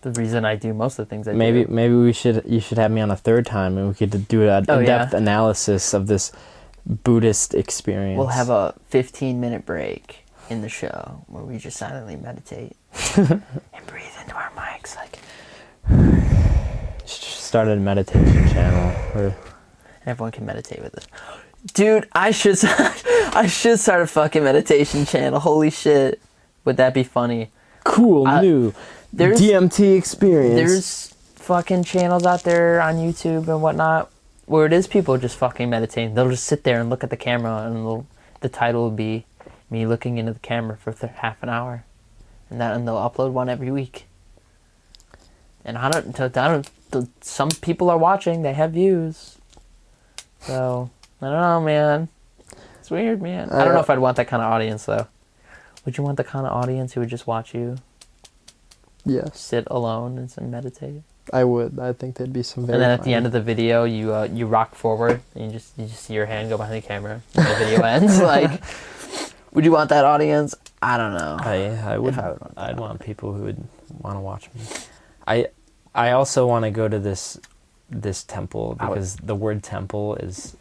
The reason I do most of the things I do. Maybe you should have me on a third time and we could do an in-depth analysis of this Buddhist experience. We'll have a 15-minute break in the show where we just silently meditate and breathe into our mics like. Started a meditation channel where Everyone can meditate with us. Dude, I should start a fucking meditation channel. Holy shit. Would that be funny? cool new DMT experience. There's fucking channels out there on YouTube and whatnot where it is people just fucking meditating. They'll just sit there and look at the camera and the title will be me looking into the camera for half an hour. And they'll upload one every week. And some people are watching, they have views. So, I don't know, man. It's weird, man. I don't know if I'd want that kind of audience, though. Would you want the kind of audience who would just watch you Yes, sit alone and meditate? I would. I think there'd be some very And then at funny. the end of the video, you rock forward, and you just see your hand go behind the camera, and the video ends. Like, would you want that audience? I don't know. I would. I'd want people who would want to watch me. I also want to go to this temple because the word temple is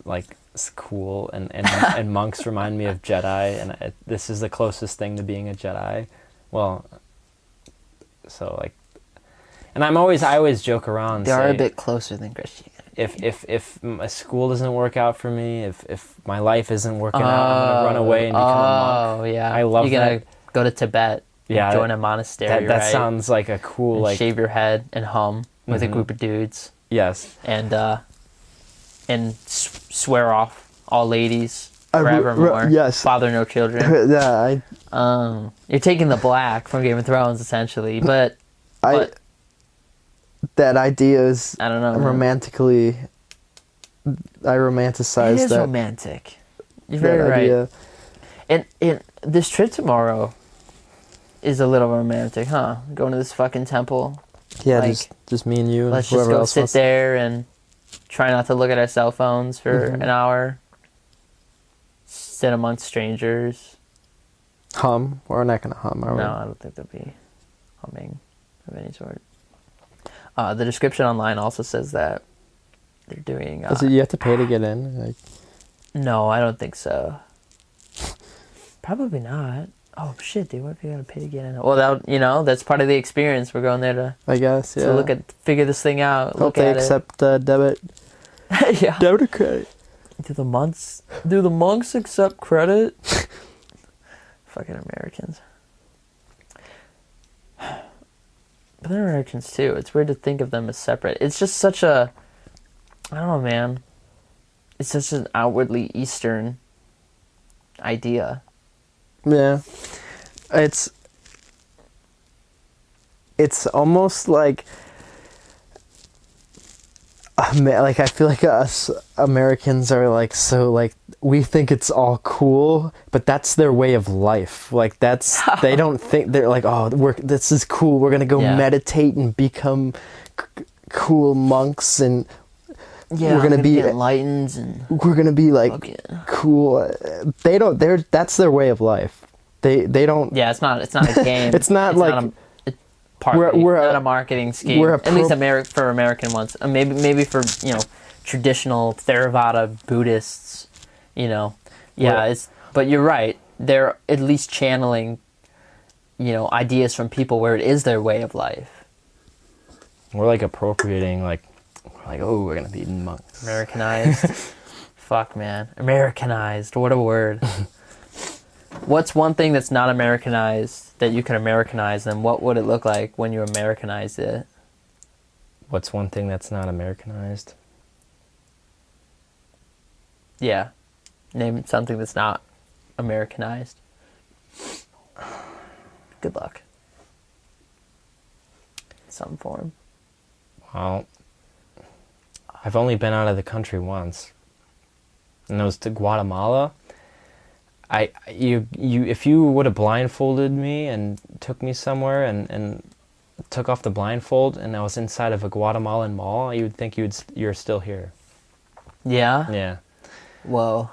like it's cool and and monks remind me of Jedi, and this is the closest thing to being a Jedi. Well, so like, and I always joke around. They are a bit closer than Christianity. If my school doesn't work out for me, if my life isn't working out, I'm gonna run away and become a monk. Oh yeah, I love You're gonna that. go to Tibet. Yeah, join a monastery. That right? sounds like a cool And like shave your head and hum with a group of dudes. yes. And swear off all ladies forevermore. yes. Father no children. Yeah, You're taking the black from Game of Thrones essentially, but that idea is I don't know. romantically. I romanticize It is that. romantic. You're very that right. idea. And this trip tomorrow is a little romantic, huh? Going to this fucking temple. Yeah, like, just me and you and Let's just whoever go else sit wants. there and try not to look at our cell phones for an hour. Sit amongst strangers. Hum. We're not gonna hum, are we? No, I don't think there'll be humming of any sort. The description online also says that they're doing... You have to pay to get in? Like, no, I don't think so. Probably not. Oh, shit, dude, what if you gotta pay to get in? Well, that's part of the experience. We're going there to... I guess, yeah. figure this thing out. Hope look they at accept debit. it. Yeah. Debit or credit. Do the monks accept credit? Fucking Americans. But they're Americans too. It's weird to think of them as separate. It's just such a, I don't know, man. It's such an outwardly Eastern idea. Yeah. It's almost like I feel like us Americans are like, so like we think it's all cool, but that's their way of life. Like they don't think, they're like, oh, this is cool. We're gonna go meditate and become cool monks, and we're gonna be enlightened, and we're gonna be like cool. That's their way of life. They don't. Yeah, it's not a game. It's not like. We're not a marketing scheme. At least for American ones. Maybe for traditional Theravada Buddhists. But you're right. They're at least channeling ideas from people where it is their way of life. We're like appropriating, we're gonna be monks. Americanized. Fuck, man. Americanized. What a word. What's one thing that's not Americanized that you can Americanize, and what would it look like when you Americanized it? What's one thing that's not Americanized? Yeah. Name something that's not Americanized. Good luck. Some form. Well, I've only been out of the country once, and it was to Guatemala. If you would have blindfolded me and took me somewhere and took off the blindfold and I was inside of a Guatemalan mall, you would think you're still here. Yeah? Yeah. Whoa.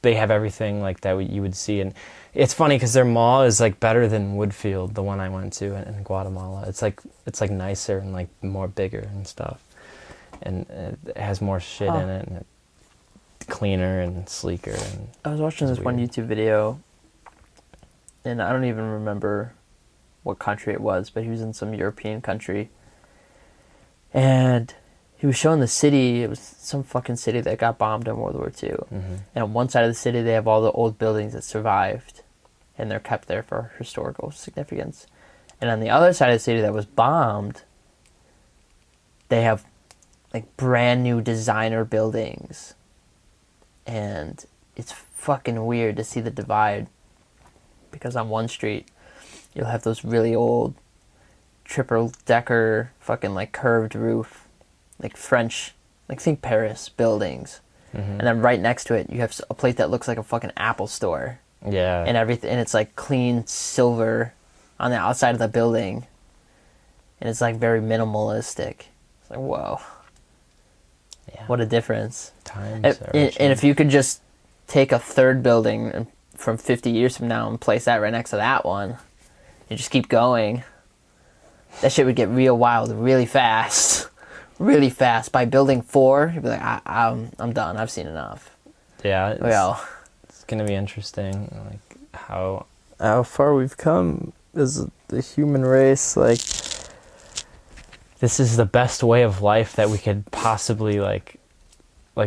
They have everything like that you would see, and it's funny because their mall is like better than Woodfield, the one I went to in Guatemala. It's like nicer and like more bigger and stuff, and it has more shit in it, and it's cleaner and sleeker. And I was watching this one YouTube video, and I don't even remember what country it was, but he was in some European country, and he was showing the city. It was some fucking city that got bombed in World War II. Mm-hmm. And on one side of the city, they have all the old buildings that survived, and they're kept there for historical significance. And on the other side of the city that was bombed, they have like brand new designer buildings. And it's fucking weird to see the divide, because on one street, you'll have those really old triple-decker fucking like curved roof, like French, like think Paris buildings. Mm-hmm. And then right next to it, you have a place that looks like a fucking Apple store. Yeah. And everything, and it's like clean silver on the outside of the building. And it's like very minimalistic. It's like, whoa. Yeah. What a difference. And if you could just take a third building from 50 years from now and place that right next to that one, you just keep going, that shit would get real wild really fast. Really fast. By building 4, you'd be like, I'm done. I've seen enough. Yeah. It's going to be interesting, like how far we've come as the human race. Like, this is the best way of life that we could possibly like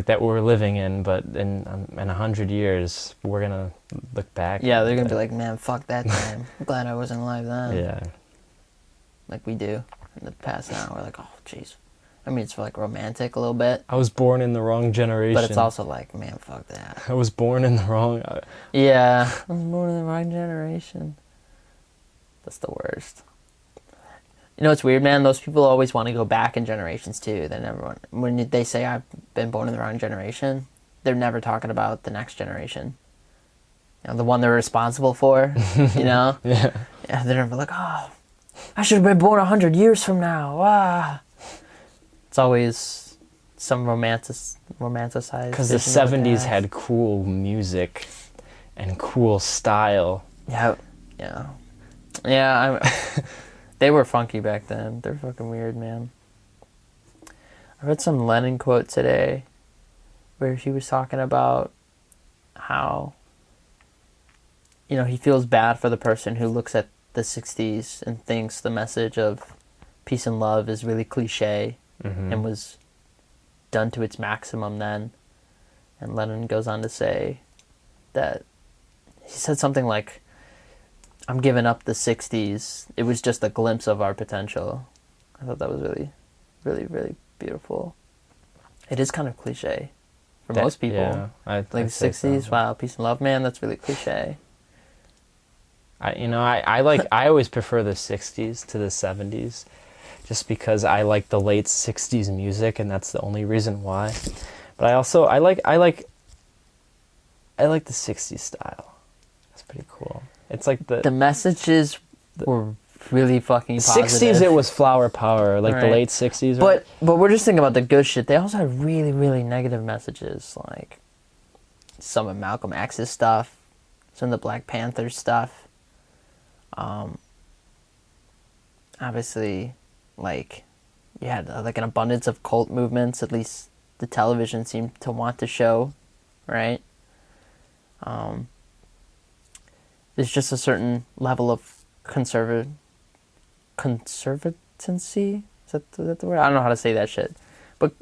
that we're living in, but in 100 years we're gonna look back. Yeah, they're gonna be like, man, fuck that time. I'm glad I wasn't alive then. Yeah. Like we do in the past now. We're like, oh jeez. I mean, it's like romantic a little bit. I was born in the wrong generation. But it's also like, man, fuck that. I was born in the wrong... Yeah. I was born in the wrong generation. That's the worst. You know what's weird, man? Those people always want to go back in generations, too. They never want... When they say, I've been born in the wrong generation, they're never talking about the next generation. You know, the one they're responsible for, you know? Yeah. Yeah, they're never like, oh, I should have been born 100 years from now. Ah. It's always some romanticized... Because the 70s had cool music and cool style. Yeah. Yeah. Yeah, they were funky back then. They're fucking weird, man. I read some Lenin quote today where he was talking about how, you know, he feels bad for the person who looks at the 60s and thinks the message of peace and love is really cliche, mm-hmm. and was done to its maximum then. And Lennon goes on to say that he said something like, I'm giving up the 60s. It was just a glimpse of our potential. I thought that was really, really, really beautiful. It is kind of cliche for most people. Yeah, like the 60s, wow, peace and love, man, that's really cliche. I always prefer the 60s to the 70s just because I like the late 60s music, and that's the only reason why. But I like the 60s style. That's pretty cool. It's like the messages were really fucking positive. 60s it was flower power, like the late 60s. Right? But we're just thinking about the good shit. They also had really, really negative messages, like some of Malcolm X's stuff, some of the Black Panther stuff. Obviously, like, you had like an abundance of cult movements, at least the television seemed to want to show, right? There's just a certain level of conservatancy? Is that the word? I don't know how to say that shit. But,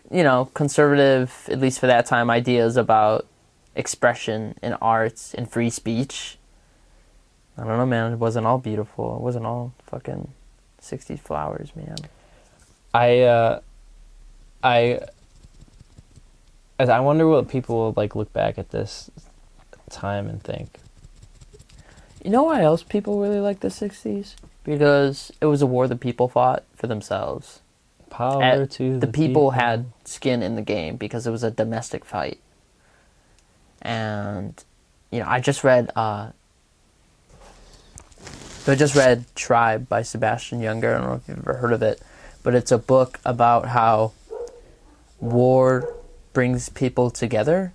conservative, at least for that time, ideas about expression in arts and free speech. I don't know, man. It wasn't all beautiful. It wasn't all fucking 60s flowers, man. I wonder what people will like look back at this time and think. You know why else people really like the 60s? Because it was a war the people fought for themselves. Power to the people had skin in the game because it was a domestic fight. And, I just read Tribe by Sebastian Junger. I don't know if you've ever heard of it. But it's a book about how war brings people together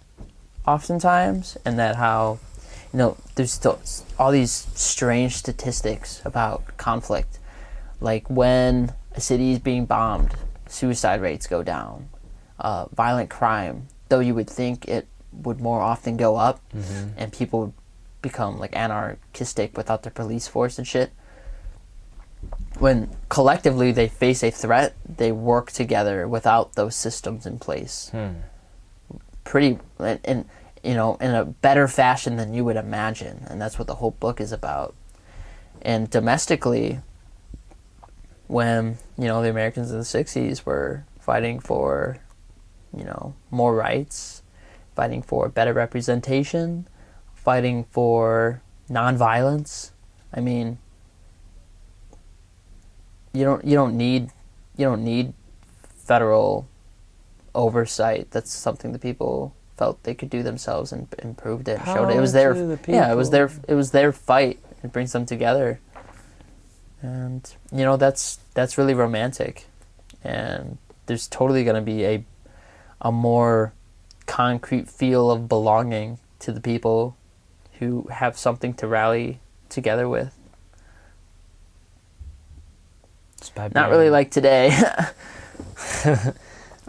oftentimes, and that how, there's still all these strange statistics about conflict. Like when a city is being bombed, suicide rates go down. Violent crime, though you would think it would more often go up, and people would become like anarchistic without the police force and shit. When collectively they face a threat, they work together without those systems in place. Pretty, in a better fashion than you would imagine, and that's what the whole book is about. And domestically, when the Americans in the 60s were fighting for more rights, fighting for better representation, fighting for nonviolence, I mean, you don't need federal oversight. That's something the people felt they could do themselves and proved it. Showed it. It was their it was their fight. It brings them together, and that's really romantic. And there's totally going to be a more concrete feel of belonging to the people who have something to rally together with. Not really like today.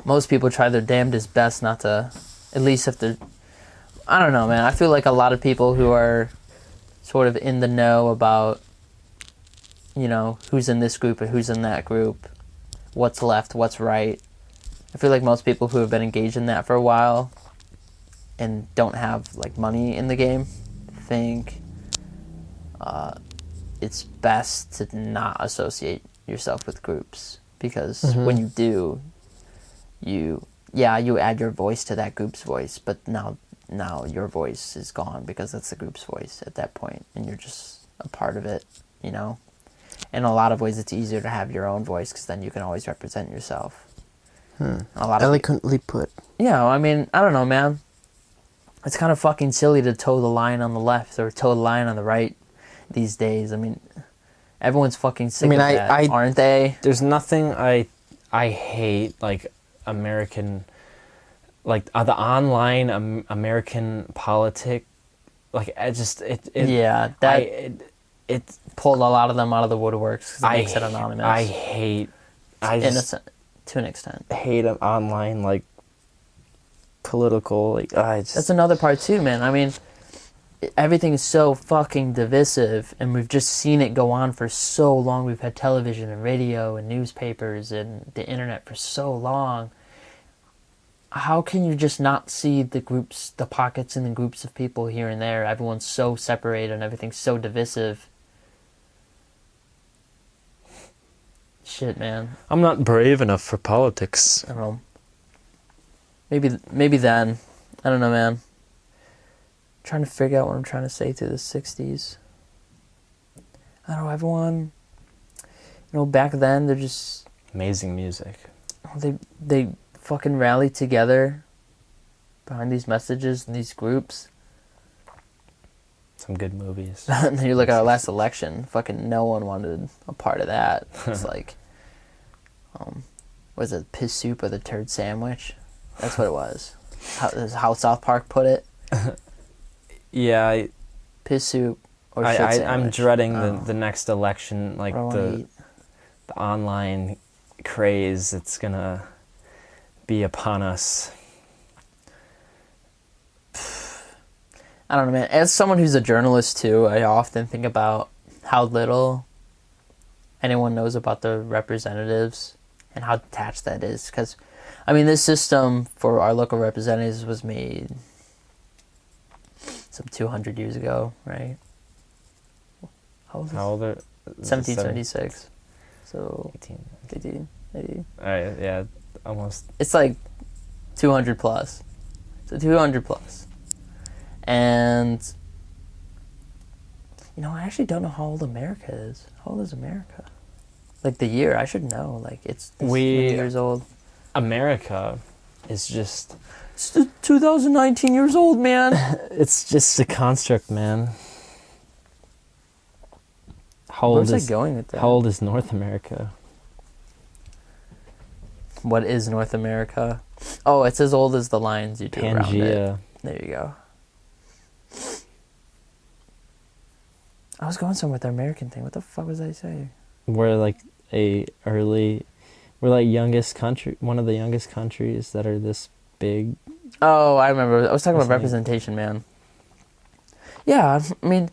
Most people try their damnedest best not to, at least if they're, I don't know, man. I feel like a lot of people who are sort of in the know about, who's in this group and who's in that group, what's left, what's right. I feel like most people who have been engaged in that for a while and don't have like money in the game think it's best to not associate yourself with groups, because when you do, you add your voice to that group's voice, but now your voice is gone because that's the group's voice at that point, and you're just a part of it, In a lot of ways, it's easier to have your own voice because then you can always represent yourself. Eloquently put. Yeah, I mean, I don't know, man. It's kind of fucking silly to toe the line on the left or toe the line on the right these days. I mean, everyone's fucking sick of that, aren't they? There's nothing I hate like American, like the online American politic. Like it pulled a lot of them out of the woodworks because it makes it anonymous. To an extent. Hate online like political. Like that's another part too, man. I mean, everything is so fucking divisive, and we've just seen it go on for so long. We've had television and radio and newspapers and the internet for so long. how can you just not see the groups, the pockets and the groups of people here and there? Everyone's so separated and everything's so divisive. Shit, man. I'm not brave enough for politics. I don't know. Maybe then. I don't know, man. I'm trying to figure out what I'm trying to say through the 60s. I don't know, everyone, back then, they're just... Amazing music. They fucking rallied together behind these messages and these groups. Some good movies. And then you look at our last election, fucking no one wanted a part of that. It's like, was it piss soup or the turd sandwich? That's what it was. How South Park put it. Yeah. Piss soup or shit sandwich. I'm dreading the next election, like the online craze that's gonna be upon us. I don't know, man. As someone who's a journalist too, I often think about how little anyone knows about the representatives and how detached that is. Because, I mean, this system for our local representatives was made some 200 years ago, right? How old is it? 1776. So 18. Alright, yeah, almost. It's like 200 plus. So 200 plus. And, I actually don't know how old America is. How old is America? Like the year, I should know. Like it's many years old. America is just... It's 2019 years old, man. It's just a construct, man. Where's I going with that? How old is North America? What is North America? Oh, it's as old as the lines you do around it. There you go. I was going somewhere with the American thing. What the fuck was I saying? We're like youngest country, one of the youngest countries that are this big. Oh, I remember. I was talking about representation, man. Yeah, I mean,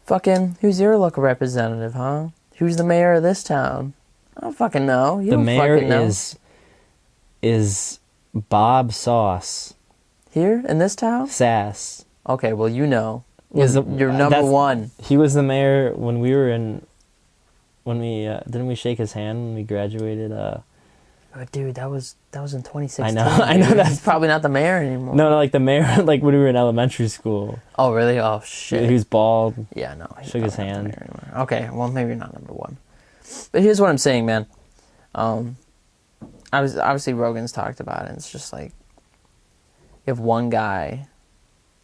fucking, who's your local representative, huh? Who's the mayor of this town? I don't fucking know. You don't fucking know. The mayor is Bob Sauce. Here in this town? Sass. Okay, well, you're number one. He was the mayor when we were didn't we shake his hand when we graduated? Oh, dude, that was in 2016. I know that's probably not the mayor anymore. No, like the mayor, like when we were in elementary school. Oh, really? Oh, shit. He was bald. Yeah, no. Shook his hand. Okay, well, maybe you're not number one. But here's what I'm saying, man. Obviously Rogan's talked about it. It's just like, you have one guy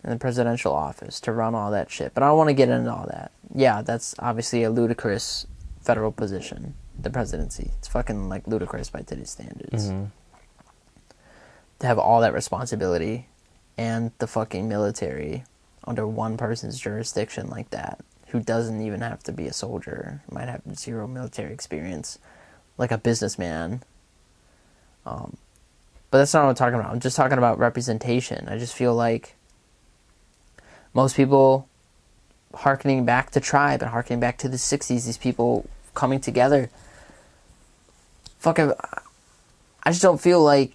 in the presidential office to run all that shit. But I don't want to get into all that. Yeah, that's obviously a ludicrous federal position, the presidency. It's fucking like ludicrous by today's standards. Mm-hmm. To have all that responsibility and the fucking military under one person's jurisdiction like that, who doesn't even have to be a soldier, might have zero military experience, like a businessman. But that's not what I'm talking about. I'm just talking about representation. I just feel like most people hearkening back to tribe and hearkening back to the 60s, these people coming together. Fucking, I just don't feel like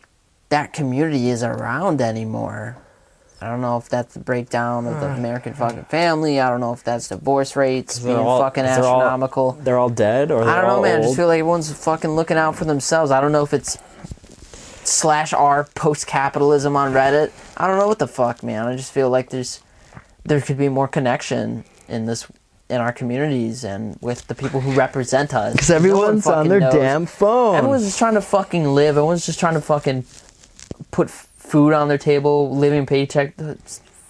that community is around anymore. I don't know if that's the breakdown of the American fucking family. I don't know if that's divorce rates being fucking astronomical. They're all dead, or I don't know, man. Old? I just feel like everyone's fucking looking out for themselves. I don't know if it's /r post-capitalism on Reddit. I don't know what the fuck, man. I just feel like there could be more connection in our communities and with the people who represent us. Because everyone's on their damn phone. Everyone's just trying to fucking live. Everyone's just trying to fucking put food on their table, living paycheck.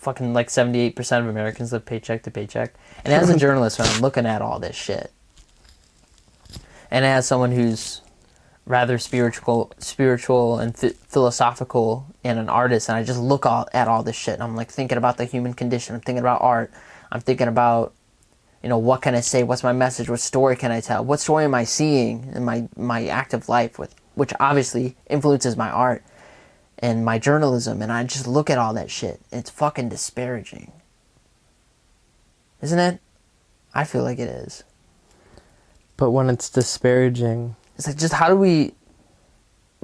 Fucking like 78% of Americans live paycheck to paycheck. And as a journalist, when I'm looking at all this shit, and as someone who's rather spiritual and philosophical and an artist, and I just look at all this shit, and I'm like thinking about the human condition. I'm thinking about art. I'm thinking about, what can I say? What's my message? What story can I tell? What story am I seeing in my active life, which obviously influences my art and my journalism? And I just look at all that shit. It's fucking disparaging. Isn't it? I feel like it is. But when it's disparaging... It's like, just how do we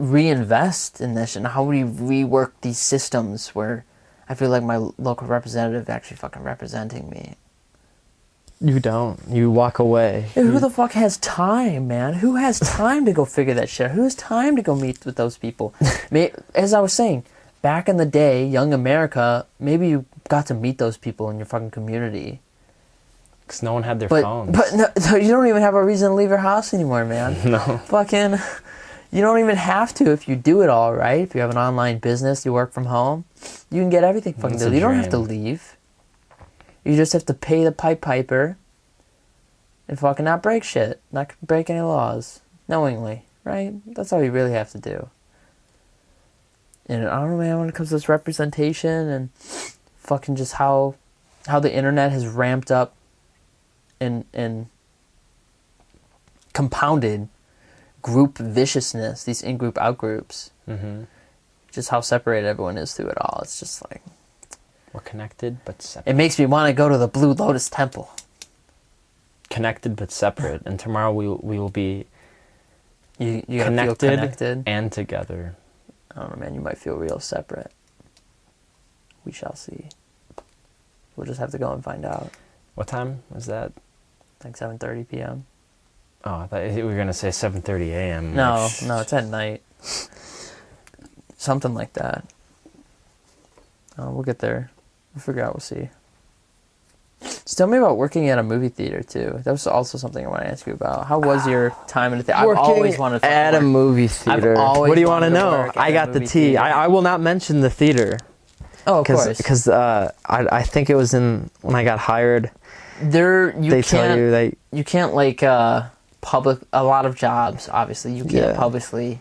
reinvest in this, and how do we rework these systems where I feel like my local representative actually fucking representing me? You don't. You walk away. Who the fuck has time, man? Who has time to go figure that shit out? Who has time to go meet with those people? As I was saying, back in the day, young America, maybe you got to meet those people in your fucking community. Because no one had their phones. But no, you don't even have a reason to leave your house anymore, man. No. Fucking, you don't even have to if you do it all right. If you have an online business, you work from home, you can get everything fucking done. You don't have to leave. You just have to pay the Piper and fucking not break shit. Not break any laws. Knowingly, right? That's all you really have to do. And I don't know, man, when it comes to this representation and fucking just how the internet has ramped up and compounded group viciousness, these in-group, out-groups. Mm-hmm. Just how separated everyone is through it all. It's just like... We're connected, but separate. It makes me want to go to the Blue Lotus Temple. Connected, but separate. And tomorrow we will be you connected and together. I don't know, man. You might feel real separate. We shall see. We'll just have to go and find out. What time was that? I think 7:30 p.m. Oh, I thought we were going to say 7:30 a.m. No, it's at night. Something like that. We'll get there. We'll figure out. We'll see. So tell me about working at a movie theater, too. That was also something I want to ask you about. How was your time in the theater? I've always wanted to at a movie theater. What do you want to know? I got the tea. I will not mention the theater. Oh, of course. Because I think it was when I got hired. You can't like public a lot of jobs. Obviously, you can't publicly,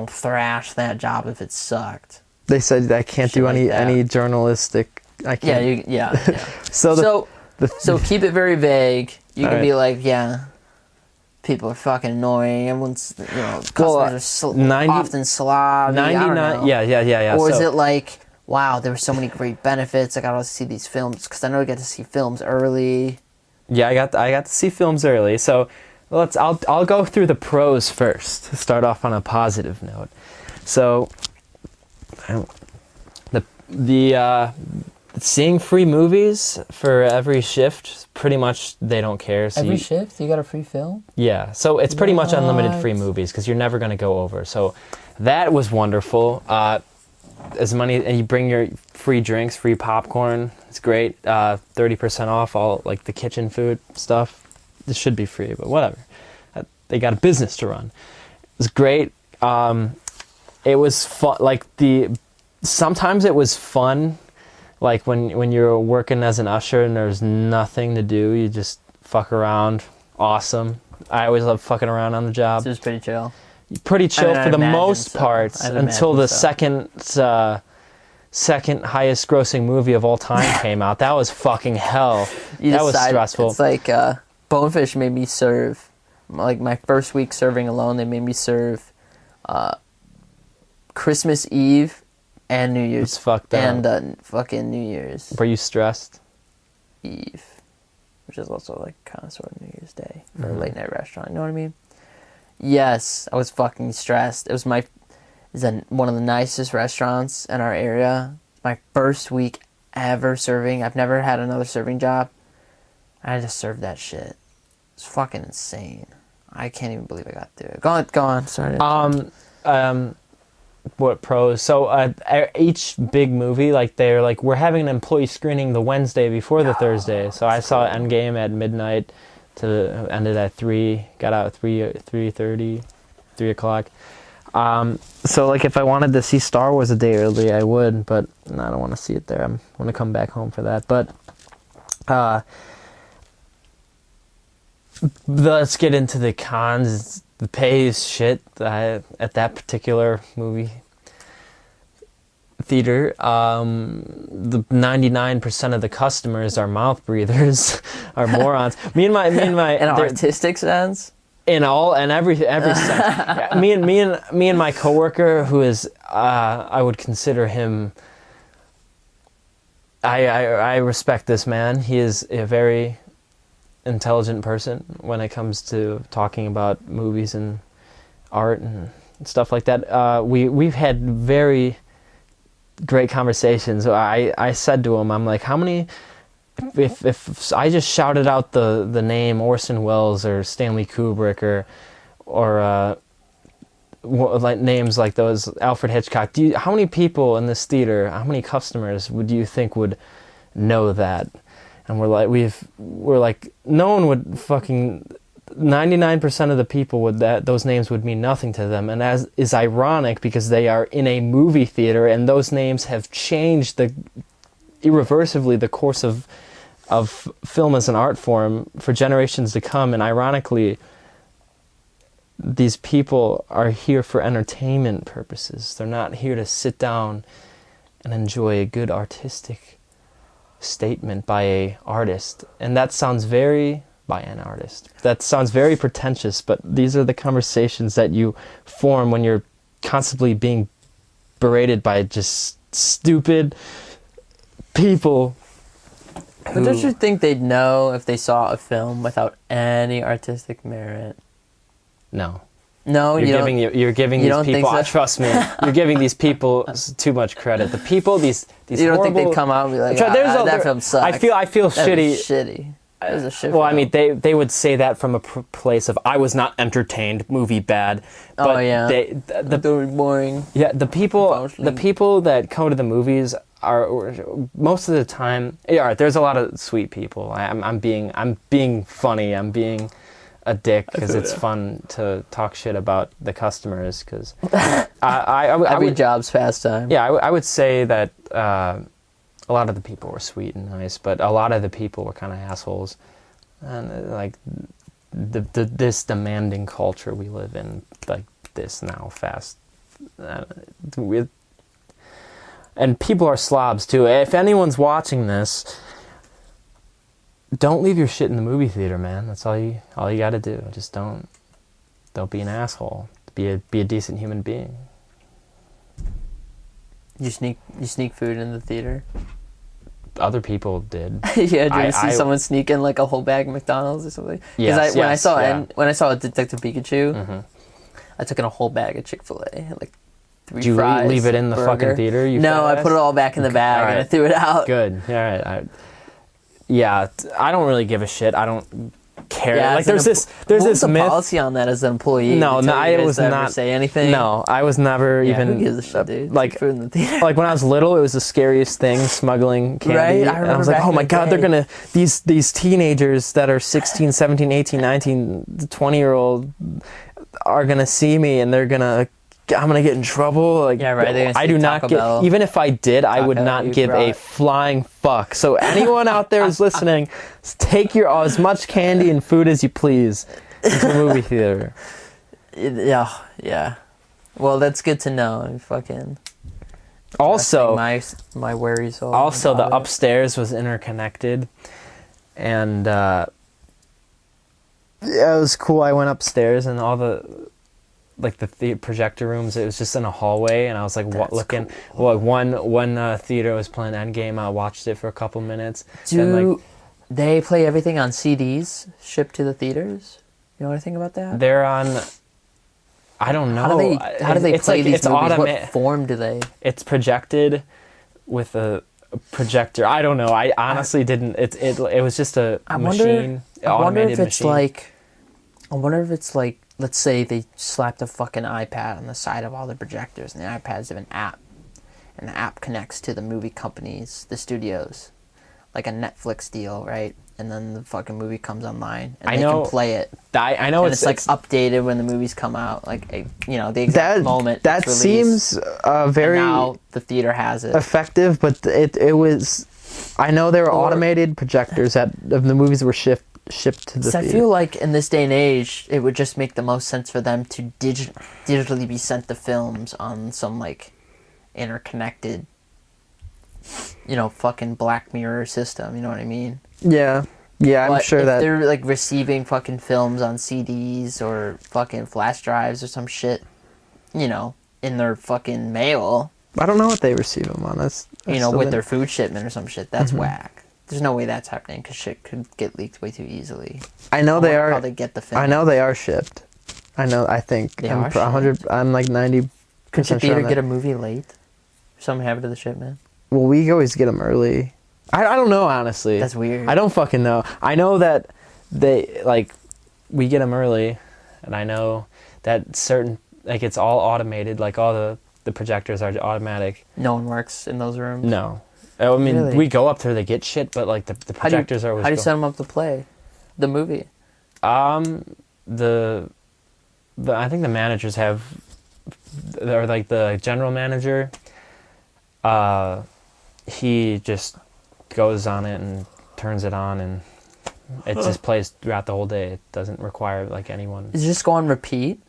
thrash that job if it sucked. They said I can't do any journalistic. I can't. Yeah. So keep it very vague. You can be like, people are fucking annoying. Everyone's, customers are often sloppy. 99. Yeah. Or is it like, wow, there were so many great benefits. I got to see these films because I know I get to see films early. Yeah, I got to see films early. So I'll go through the pros first to start off on a positive note. So the seeing free movies for every shift, pretty much they don't care. So every shift you got a free film? Yeah, so it's pretty much unlimited free movies because you're never going to go over. So that was wonderful. And you bring your free drinks, free popcorn. It's great. 30% off all like the kitchen food stuff. This should be free, but whatever. They got a business to run. It was great. It was fun. Sometimes it was fun. Like when you're working as an usher and there's nothing to do, you just fuck around. Awesome. I always love fucking around on the job. So it was pretty chill. Pretty chill for the most part until the second highest grossing movie of all time came out. That was fucking hell. That was stressful. It's like Bonefish made me serve, like my first week serving alone, they made me serve Christmas Eve and New Year's. It's fucked up. And fucking New Year's. Were you stressed? Eve, which is also like kind of sort of New Year's Day for a late night restaurant. You know what I mean? Yes, I was fucking stressed. It was one of the nicest restaurants in our area. My first week ever serving. I've never had another serving job. I just served that shit. It's fucking insane. I can't even believe I got through it. Go on. Sorry. What pros? So each big movie, they're like, we're having an employee screening the Wednesday before the Thursday. So I saw Endgame at midnight. Ended at 3, got out at 3:30, 3 o'clock. So if I wanted to see Star Wars a day early, I would, but I don't want to see it there. I want to come back home for that. But let's get into the cons. The pay is shit at that particular movie theater. The 99% of the customers are mouth breathers, are morons. Me and my in an artistic sense. In every sense. me and my coworker, who is I would consider him. I respect this man. He is a very intelligent person when it comes to talking about movies and art and stuff like that, we've had very great conversations. I said to him, I'm like, how many, if I just shouted out the name Orson Welles or Stanley Kubrick or like names like those, Alfred Hitchcock, how many people in this theater, how many customers would you think would know that? And we're like, no one would fucking, 99% of the people would, those names would mean nothing to them. And as is ironic, because they are in a movie theater and those names have changed irreversibly the course of film as an art form for generations to come. And ironically, these people are here for entertainment purposes. They're not here to sit down and enjoy a good artistic statement by an artist. And that sounds very pretentious, but these are the conversations that you form when you're constantly being berated by just stupid people. But don't you think they'd know if they saw a film without any artistic merit? No. No, you're giving these people. So? Trust me, you're giving these people too much credit. The people, these. You don't think they'd come out and be like, that film sucks. I feel shitty. Shitty. It was a shit. Well, I mean, they would say that from a place of I was not entertained, movie bad. But they were boring. Yeah, the people that come to the movies are most of the time. Yeah, there's a lot of sweet people. I'm being funny. I'm being a dick because it's fun to talk shit about the customers because every job's pastime. Yeah, I would say that a lot of the people were sweet and nice, but a lot of the people were kind of assholes, and like this demanding culture we live in, like this now fast, and people are slobs too. If anyone's watching this, don't leave your shit in the movie theater, man. That's all you got to do. Just don't be an asshole. Be a decent human being. You sneak food in the theater? Other people did. Yeah, did you see someone sneak in like a whole bag of McDonald's or something? Because when I saw a Detective Pikachu, mm-hmm. I took in a whole bag of Chick-fil-A, like 3 Did you fries, leave it in the fucking theater? No, I put it all back in the bag and I threw it out. Good. All right. Yeah, I don't really give a shit. I don't care. Yeah, like there's this myth. Policy on that as an employee? No, I was not say anything. No, I was never even. Who gives a shit, dude? Like food in the theater. Like when I was little, it was the scariest thing, smuggling candy. Right, and I was like, oh my god, they're gonna these teenagers that are 16, 17, 18, 19, 20-year-old are gonna see me and I'm gonna get in trouble. Like, yeah, right. I do not get. Even if I did, I would not give a flying fuck. So anyone out there who's listening, take as much candy and food as you please into the movie theater. Yeah. Well, that's good to know. Fucking. Also, my worries. Also, the upstairs was interconnected, and yeah, it was cool. I went upstairs and all the. Like the projector rooms, it was just in a hallway, and I was like looking. Cool. Well, one theater was playing Endgame. I watched it for a couple minutes. Do they play everything on CDs shipped to the theaters? You know anything about that? They're on. I don't know. How do they play these movies? What form do they? It's projected with a projector. I don't know. I honestly didn't. It was just a machine. I wonder if it's like. Let's say they slapped a fucking iPad on the side of all the projectors, and the iPads have an app, and the app connects to the movie companies, the studios, like a Netflix deal, right? And then the fucking movie comes online, and they can play it. I know it's like updated when the movies come out, like the exact moment. That seems very. And now the theater has it. Effective, but it was. I know there were automated projectors of the movies were shipped to the theater. I feel like in this day and age, it would just make the most sense for them to digitally be sent the films on some like interconnected, fucking Black Mirror system. You know what I mean? Yeah, I'm sure that they're like receiving fucking films on CDs or fucking flash drives or some shit, in their fucking mail. I don't know what they receive them on. That's with their food shipment or some shit. That's whack. There's no way that's happening because shit could get leaked way too easily. I know they are. How they get the film? I know they are shipped. I know. I think They I'm are 100. I'm like 90% Could your sure. theater on get that. a movie late? Something happened to the shipment? Well, we always get them early. I don't know, honestly. That's weird. I don't fucking know. I know that we get them early, and I know that certain, it's all automated, all the projectors are automatic. No one works in those rooms? No. I mean, Really? we go up there to get shit, but the projectors are always How do you set them up to play the movie? I think the managers have, or the general manager, he just goes on it and turns it on, and it just plays throughout the whole day. It doesn't require anyone. Does it just go on repeat?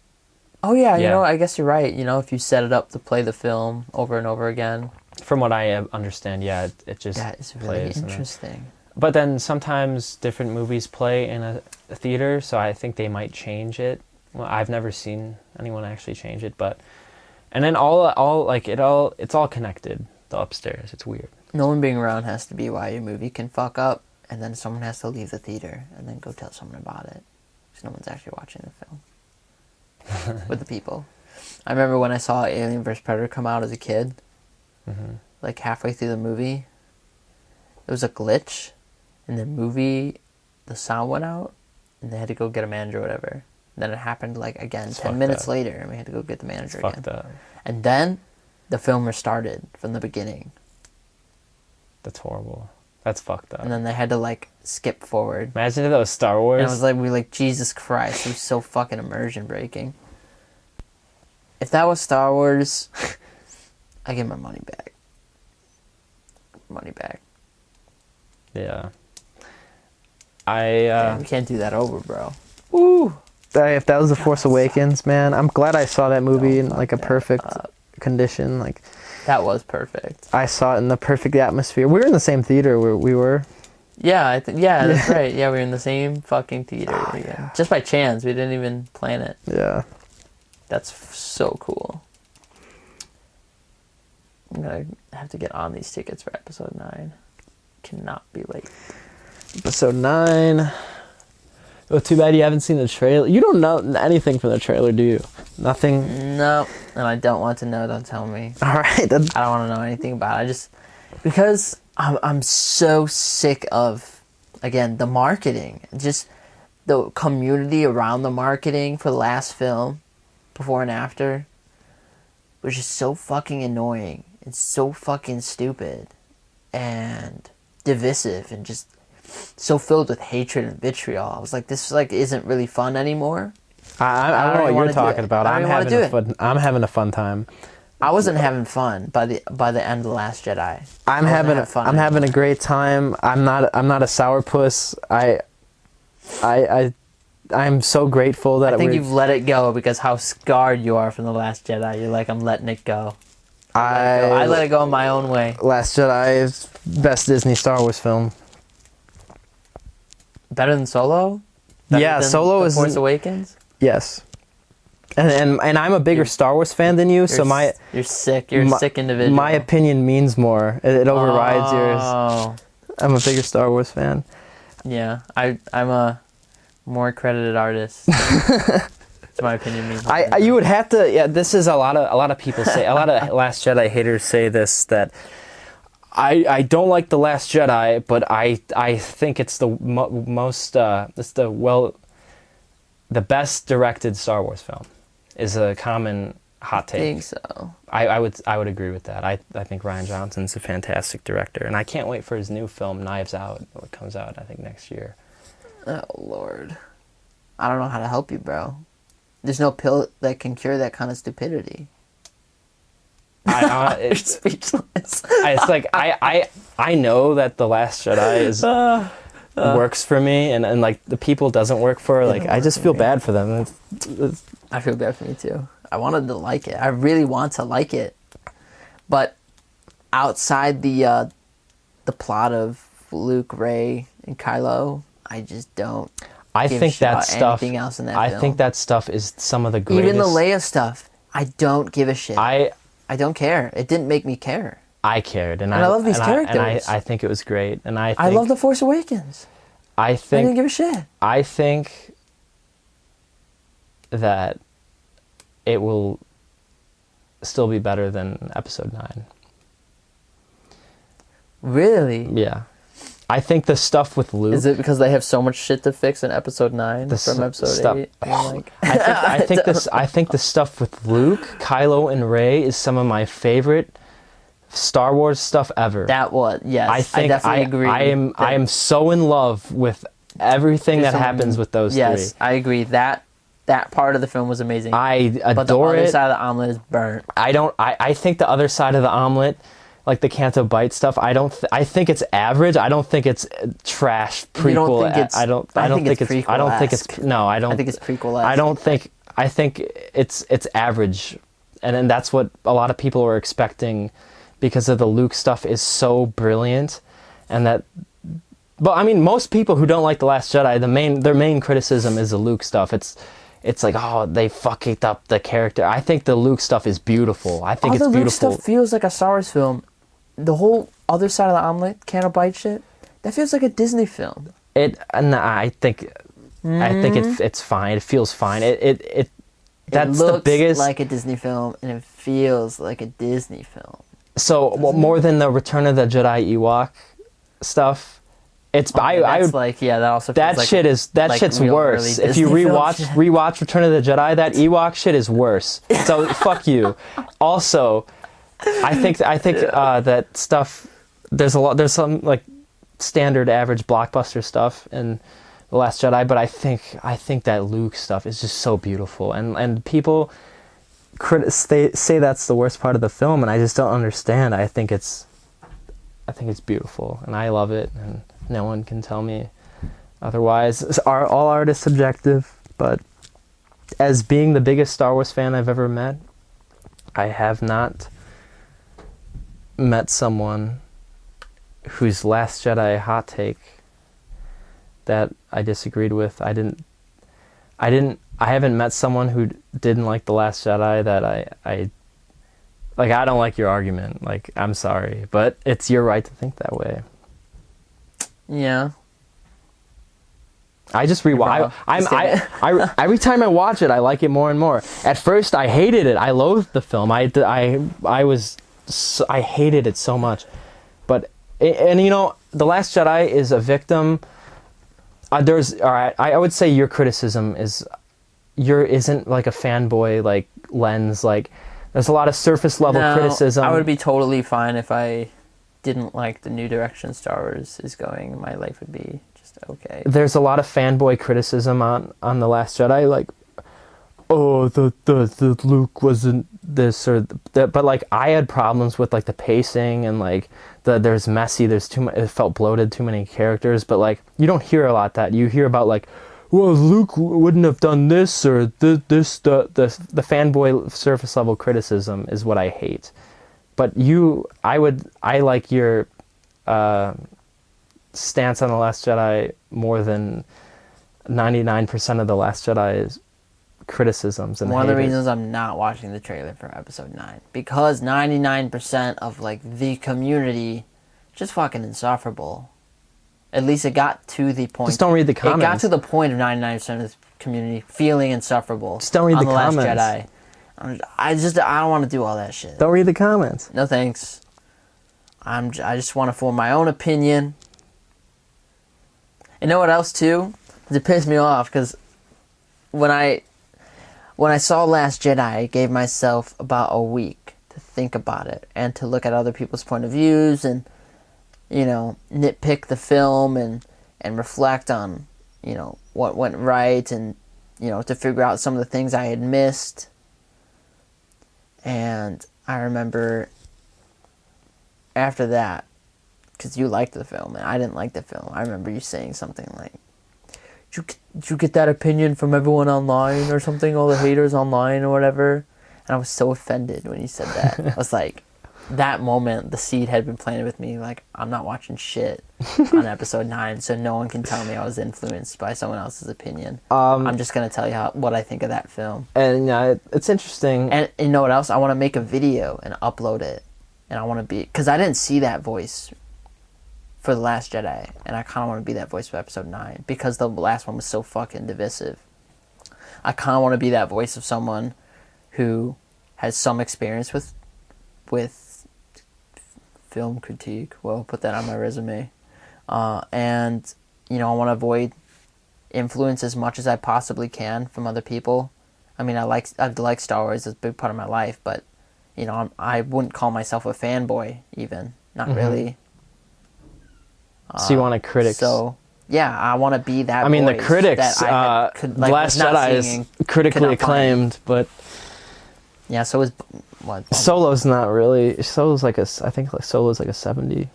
Oh yeah, Yeah. I guess you're right. If you set it up to play the film over and over again. From what I understand, yeah, it just That is really plays. interesting. But then sometimes different movies play in a theater, so I think they might change it. Well, I've never seen anyone actually change it, and then it's all connected. The upstairs, it's weird. No one being around has to be why your movie can fuck up, and then someone has to leave the theater and then go tell someone about it, because no one's actually watching the film with the people. I remember when I saw Alien vs. Predator come out as a kid, halfway through the movie, there was a glitch in the movie, the sound went out, and they had to go get a manager or whatever. And then it happened again It's 10 minutes later, and we had to go get the manager again. Fucked up. And then the film restarted from the beginning. That's horrible. That's fucked up. And then they had to skip forward. Imagine if that was Star Wars. And I was Jesus Christ, it was so fucking immersion breaking. If that was Star Wars, I get my money back. Money back. Yeah. Damn, we can't do that over, bro. Woo! If that was The Force Awakens, man, I'm glad I saw that movie in a perfect condition. That was perfect. I saw it in the perfect atmosphere. We were in the same theater where we were. Yeah, that's right. Yeah, we were in the same fucking theater. Yeah. Just by chance, we didn't even plan it. Yeah. That's so cool. I'm gonna have to get on these tickets for episode 9. Cannot be late. Episode 9. Oh, too bad you haven't seen the trailer. You don't know anything from the trailer, do you? Nothing? No, and I don't want to know. Don't tell me. All right. I don't want to know anything about it. Because I'm so sick of, again, the marketing. Just the community around the marketing for the last film, before and after, was just so fucking annoying. It's so fucking stupid and divisive and just so filled with hatred and vitriol. I was like, this isn't really fun anymore. I don't know what you're talking about. I'm having a fun time. I wasn't having fun by the end of The Last Jedi. I'm having a great time. I'm not a sourpuss. I'm so grateful that I think you've let it go because how scarred you are from The Last Jedi. You're like, I'm letting it go. I let it go my own way. Last Jedi is best Disney Star Wars film. Better than Solo? Yeah, Solo is Force Awakens? Yes. And I'm a bigger Star Wars fan than you, You're so you're sick. You're a sick individual. My opinion means more. It overrides yours. I'm a bigger Star Wars fan. Yeah, I'm a more accredited artist. So my opinion means more. You would have to. Yeah, this is a lot of people say. A lot of Last Jedi haters say this, that I don't like The Last Jedi, but I think it's the the best directed Star Wars film. Is a common hot take. I think so. I would agree with that. I think Rian Johnson's a fantastic director, and I can't wait for his new film Knives Out. It comes out, I think, next year. Oh Lord, I don't know how to help you, bro. There's no pill that can cure that kind of stupidity. You're speechless. It's like I know that The Last Jedi works for me, and the people doesn't work for. I just feel bad for them. I feel bad for me too. I wanted to like it. I really want to like it, but outside the plot of Luke, Rey, and Kylo, I just don't. I think that stuff. Anything else in that I film. think that stuff is some of the greatest. Even the Leia stuff, I don't give a shit. I don't care. It didn't make me care. I cared, and I love these characters. I think it was great, and I love The Force Awakens. I didn't give a shit. I think that it will still be better than episode 9. Really? Yeah. I think the stuff with Luke... Is it because they have so much shit to fix in episode 9 from episode 8? Like... I think the stuff with Luke, Kylo, and Rey is some of my favorite Star Wars stuff ever. Yes. I definitely agree. I am so in love with everything that happens with those three. Yes, I agree. That part of the film was amazing. I adore it. But the other side of the omelet is burnt. I think the other side of the omelet, like the Canto Bight stuff, I think it's average. I don't think it's trash prequel. You don't think it's, I don't think it's prequel-esque. I think it's average. And then that's what a lot of people were expecting because of the Luke stuff is so brilliant. And that, but I mean, most people who don't like The Last Jedi, their main criticism is the Luke stuff. It's like, oh, they fucked up the character. I think the Luke stuff is beautiful. I think it's beautiful. The Luke stuff feels like a Star Wars film. The whole other side of the omelet, Canto Bight shit, that feels like a Disney film. I think it's fine. It feels fine. That's looks the biggest, like a Disney film, and it feels like a Disney film. So more than the Return of the Jedi Ewok stuff. That shit's worse. If you rewatch Return of the Jedi, that Ewok shit is worse. So fuck you. Also, I think that stuff. There's some like standard average blockbuster stuff in The Last Jedi, but I think that Luke stuff is just so beautiful, and people say that's the worst part of the film, and I just don't understand. I think it's beautiful, and I love it, and no one can tell me otherwise. All art is subjective, but as being the biggest Star Wars fan I've ever met, I have not met someone whose Last Jedi hot take that I disagreed with. I haven't met someone who didn't like The Last Jedi that I don't like your argument. Like, I'm sorry, but it's your right to think that way. Yeah. I just rewatch. Every time I watch it, I like it more and more. At first, I hated it. I loathed the film. I hated it so much. But you know, The Last Jedi is a victim. I would say your criticism isn't like a fanboy like lens. Like, there's a lot of surface level criticism. I would be totally fine if I didn't like the new direction Star Wars is going. My life would be just okay. There's a lot of fanboy criticism on The Last Jedi, like, oh, the Luke wasn't this or that, but like I had problems with like the pacing and like there's messy, there's too much, it felt bloated, too many characters, but like you don't hear a lot that. You hear about like, well, Luke wouldn't have done this or the fanboy surface level criticism is what I hate. But I like your stance on The Last Jedi more than 99% of The Last Jedi's criticisms and one of the reasons I'm not watching the trailer for episode 9, because 99% of like the community just fucking insufferable. At least it got to the point. Just don't read the comments. It got to the point of 99% of the community feeling insufferable. Just don't read the comments. Last Jedi. I don't want to do all that shit. Don't read the comments. No thanks. I just want to form my own opinion. You know what else too? It pissed me off because when I saw Last Jedi, I gave myself about a week to think about it and to look at other people's point of views and, you know, nitpick the film and reflect on, you know, what went right and, you know, to figure out some of the things I had missed. And I remember after that, because you liked the film and I didn't like the film, I remember you saying something like, did you get that opinion from everyone online or something, all the haters online or whatever? And I was so offended when you said that. I was like, that moment, the seed had been planted with me, like, I'm not watching shit on episode 9, so no one can tell me I was influenced by someone else's opinion. I'm just going to tell you what I think of that film. And it's interesting. And you know what else? I want to make a video and upload it. And I want to be... Because I didn't see that voice for The Last Jedi, and I kind of want to be that voice for episode 9, because the last one was so fucking divisive. I kind of want to be that voice of someone who has some experience with film critique. Well, put that on my resume. And, you know, I want to avoid influence as much as I possibly can from other people. I mean, I like Star Wars. It's a big part of my life, but, you know, I wouldn't call myself a fanboy even. Not really. So you want a critic? So, yeah, I want to be that. I mean, the voice critics. that The Last Jedi is critically acclaimed, but yeah. So is what? Solo's not really. Solo's like I think like Solo's like a 70.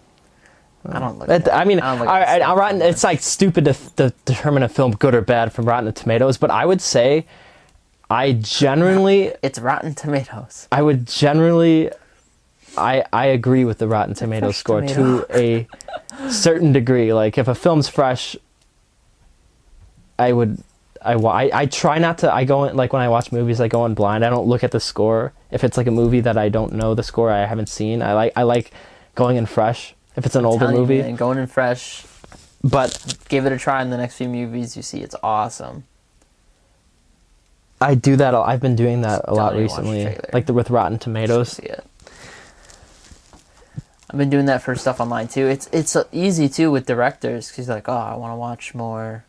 I don't look. I mean, Rotten. It's like stupid to determine a film good or bad from Rotten Tomatoes, but I would say, it's Rotten Tomatoes. I would generally, I agree with the Rotten Tomatoes score to a certain degree. Like if a film's fresh, I try not to. I go in, like when I watch movies, I go in blind. I don't look at the score. If it's like a movie that I don't know the score, I haven't seen. I like going in fresh. If it's an older movie, and going in fresh, but give it a try in the next few movies you see. It's awesome. I do that. I've been doing that a lot recently, like with Rotten Tomatoes. See it. I've been doing that for stuff online too. It's easy too with directors because like, oh, I want to watch more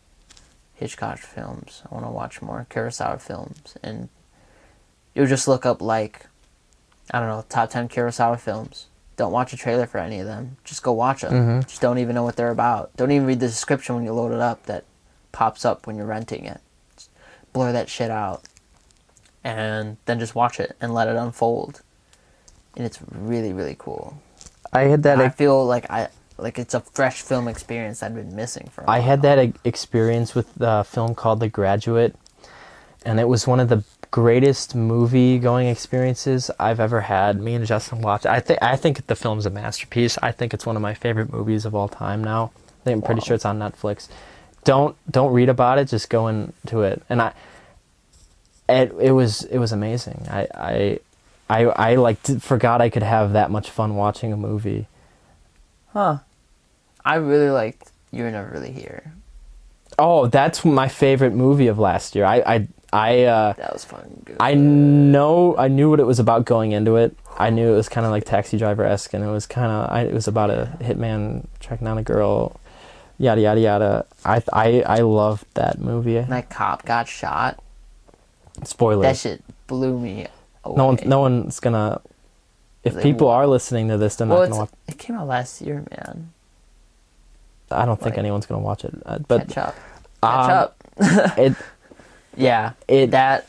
Hitchcock films. I want to watch more Kurosawa films, and you'll just look up like, I don't know, top 10 Kurosawa films. Don't watch a trailer for any of them. Just go watch them. Mm-hmm. Just don't even know what they're about. Don't even read the description when you load it up that pops up when you're renting it. Just blur that shit out. And then just watch it and let it unfold. And it's really, really cool. I feel like it's a fresh film experience I've been missing for a while. I had that experience with a film called The Graduate, and it was one of the greatest movie-going experiences I've ever had. Me and Justin watched it. I think the film's a masterpiece. I think it's one of my favorite movies of all time now. I'm pretty sure it's on Netflix. Don't read about it. Just go into it. And it was amazing. I forgot I could have that much fun watching a movie. Huh. I really liked You Were Never Really Here. Oh, that's my favorite movie of last year. That was fun. Good. I knew what it was about going into it. I knew it was kind of like Taxi Driver-esque, and it was about a hitman tracking down a girl, yada yada yada. I loved that movie. And that cop got shot. Spoiler. That shit blew me away. No one's gonna. If people are listening to this, they're not gonna watch. It came out last year, man. I don't think anyone's gonna watch it. But catch up. I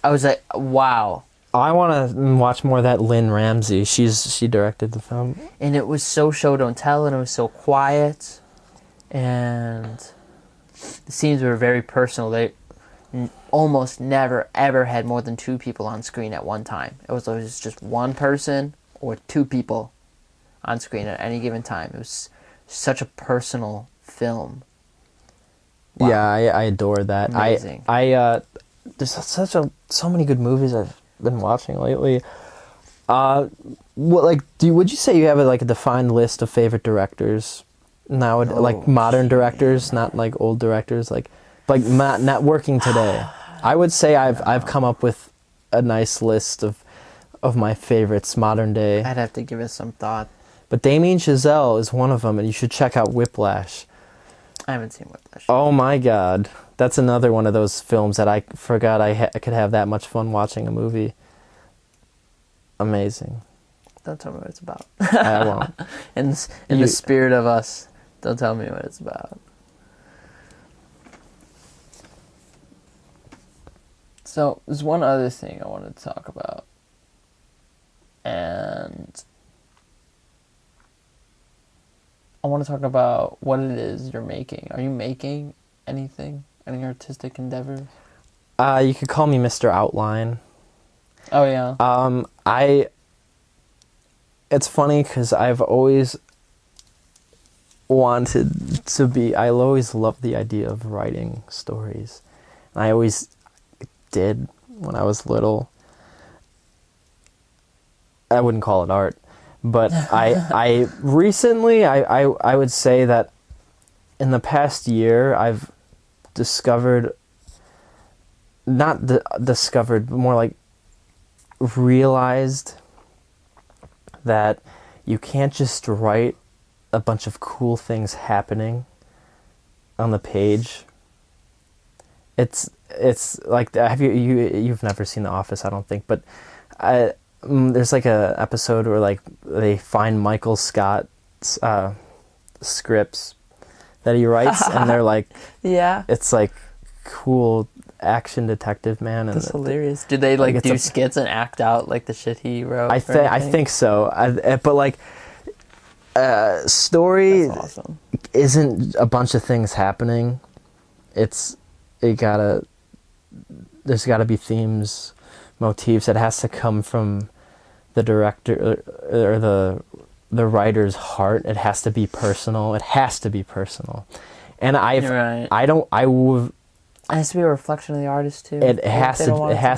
was like, wow. I want to watch more of that Lynn Ramsey. She directed the film. And it was so show don't tell, and it was so quiet, and the scenes were very personal. They almost never ever had more than 2 people on screen at one time. It was always just one person or 2 people on screen at any given time. It was such a personal film. Wow. Yeah, I adore that. Amazing. There's so many good movies I've been watching lately. Would you say you have a defined list of favorite directors now? Like modern directors, not like old directors, like not working today. I would say I've come up with a nice list of my favorites modern day. I'd have to give it some thought. But Damien Chazelle is one of them, and you should check out Whiplash. I haven't seen Whiplash. Oh my God. That's another one of those films that I forgot I could have that much fun watching a movie. Amazing. Don't tell me what it's about. I won't. In the spirit of us, don't tell me what it's about. So, there's one other thing I wanted to talk about. And I want to talk about what it is you're making. Are you making anything? Any artistic endeavor? You could call me Mr. Outline. Oh, yeah. It's funny because I've always wanted to be... I always loved the idea of writing stories. And I always did when I was little. I wouldn't call it art. But I recently, I would say that in the past year, I've discovered not discovered, but more like realized that you can't just write a bunch of cool things happening on the page. It's like, you've never seen The Office, I don't think, but there's like a episode where like they find Michael Scott's scripts that he writes, and they're like, yeah, it's like cool action detective, man. And that's hilarious. Do they like do skits and act out like the shit he wrote? I think so. But like, story awesome. Isn't a bunch of things happening. There's gotta be themes, motifs. It has to come from the director or the writer's heart. It has to be personal. It has to be personal. And You're right. It has to be a reflection of the artist too. It has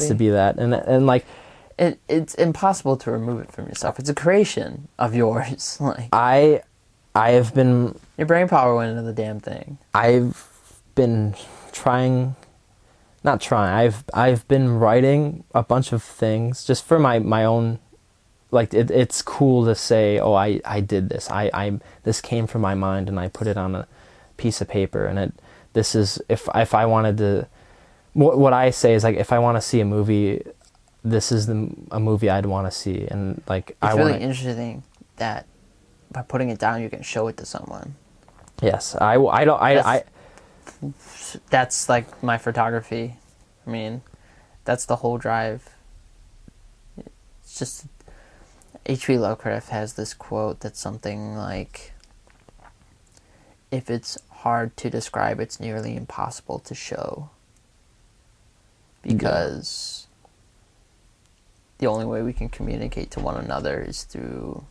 to be that, and like it's impossible to remove it from yourself. It's a creation of yours. Like I have been, your brain power went into the damn thing. I've been I've been writing a bunch of things just for my own. Like it's cool to say, oh, I did this. This came from my mind and I put it on a piece of paper, and this is if I wanted to. What I say is like, if I want to see a movie, this is a movie I'd want to see, and like it's really interesting that by putting it down you can show it to someone. Yes, that's like my photography. I mean, that's the whole drive. It's just H.P. Lovecraft has this quote that's something like, if it's hard to describe, it's nearly impossible to show. Because the only way we can communicate to one another is through,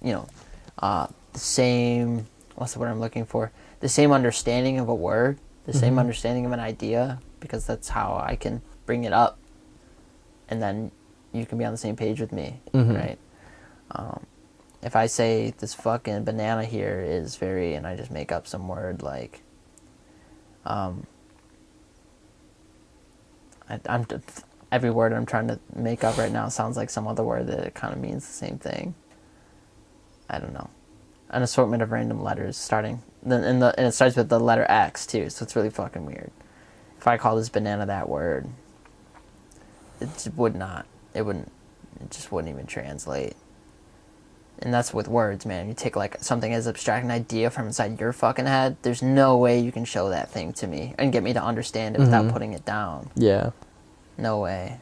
the same, what's the word I'm looking for? The same understanding of a word, the same understanding of an idea, because that's how I can bring it up. And then you can be on the same page with me, right? If I say this fucking banana here is very, and I just make up some word like, every word I'm trying to make up right now sounds like some other word that it kind of means the same thing. I don't know. An assortment of random letters starting, and it starts with the letter X too, so it's really fucking weird. If I call this banana that word, it just wouldn't even translate. And that's with words, man. You take like something as abstract an idea from inside your fucking head, there's no way you can show that thing to me and get me to understand it without putting it down. Yeah. No way.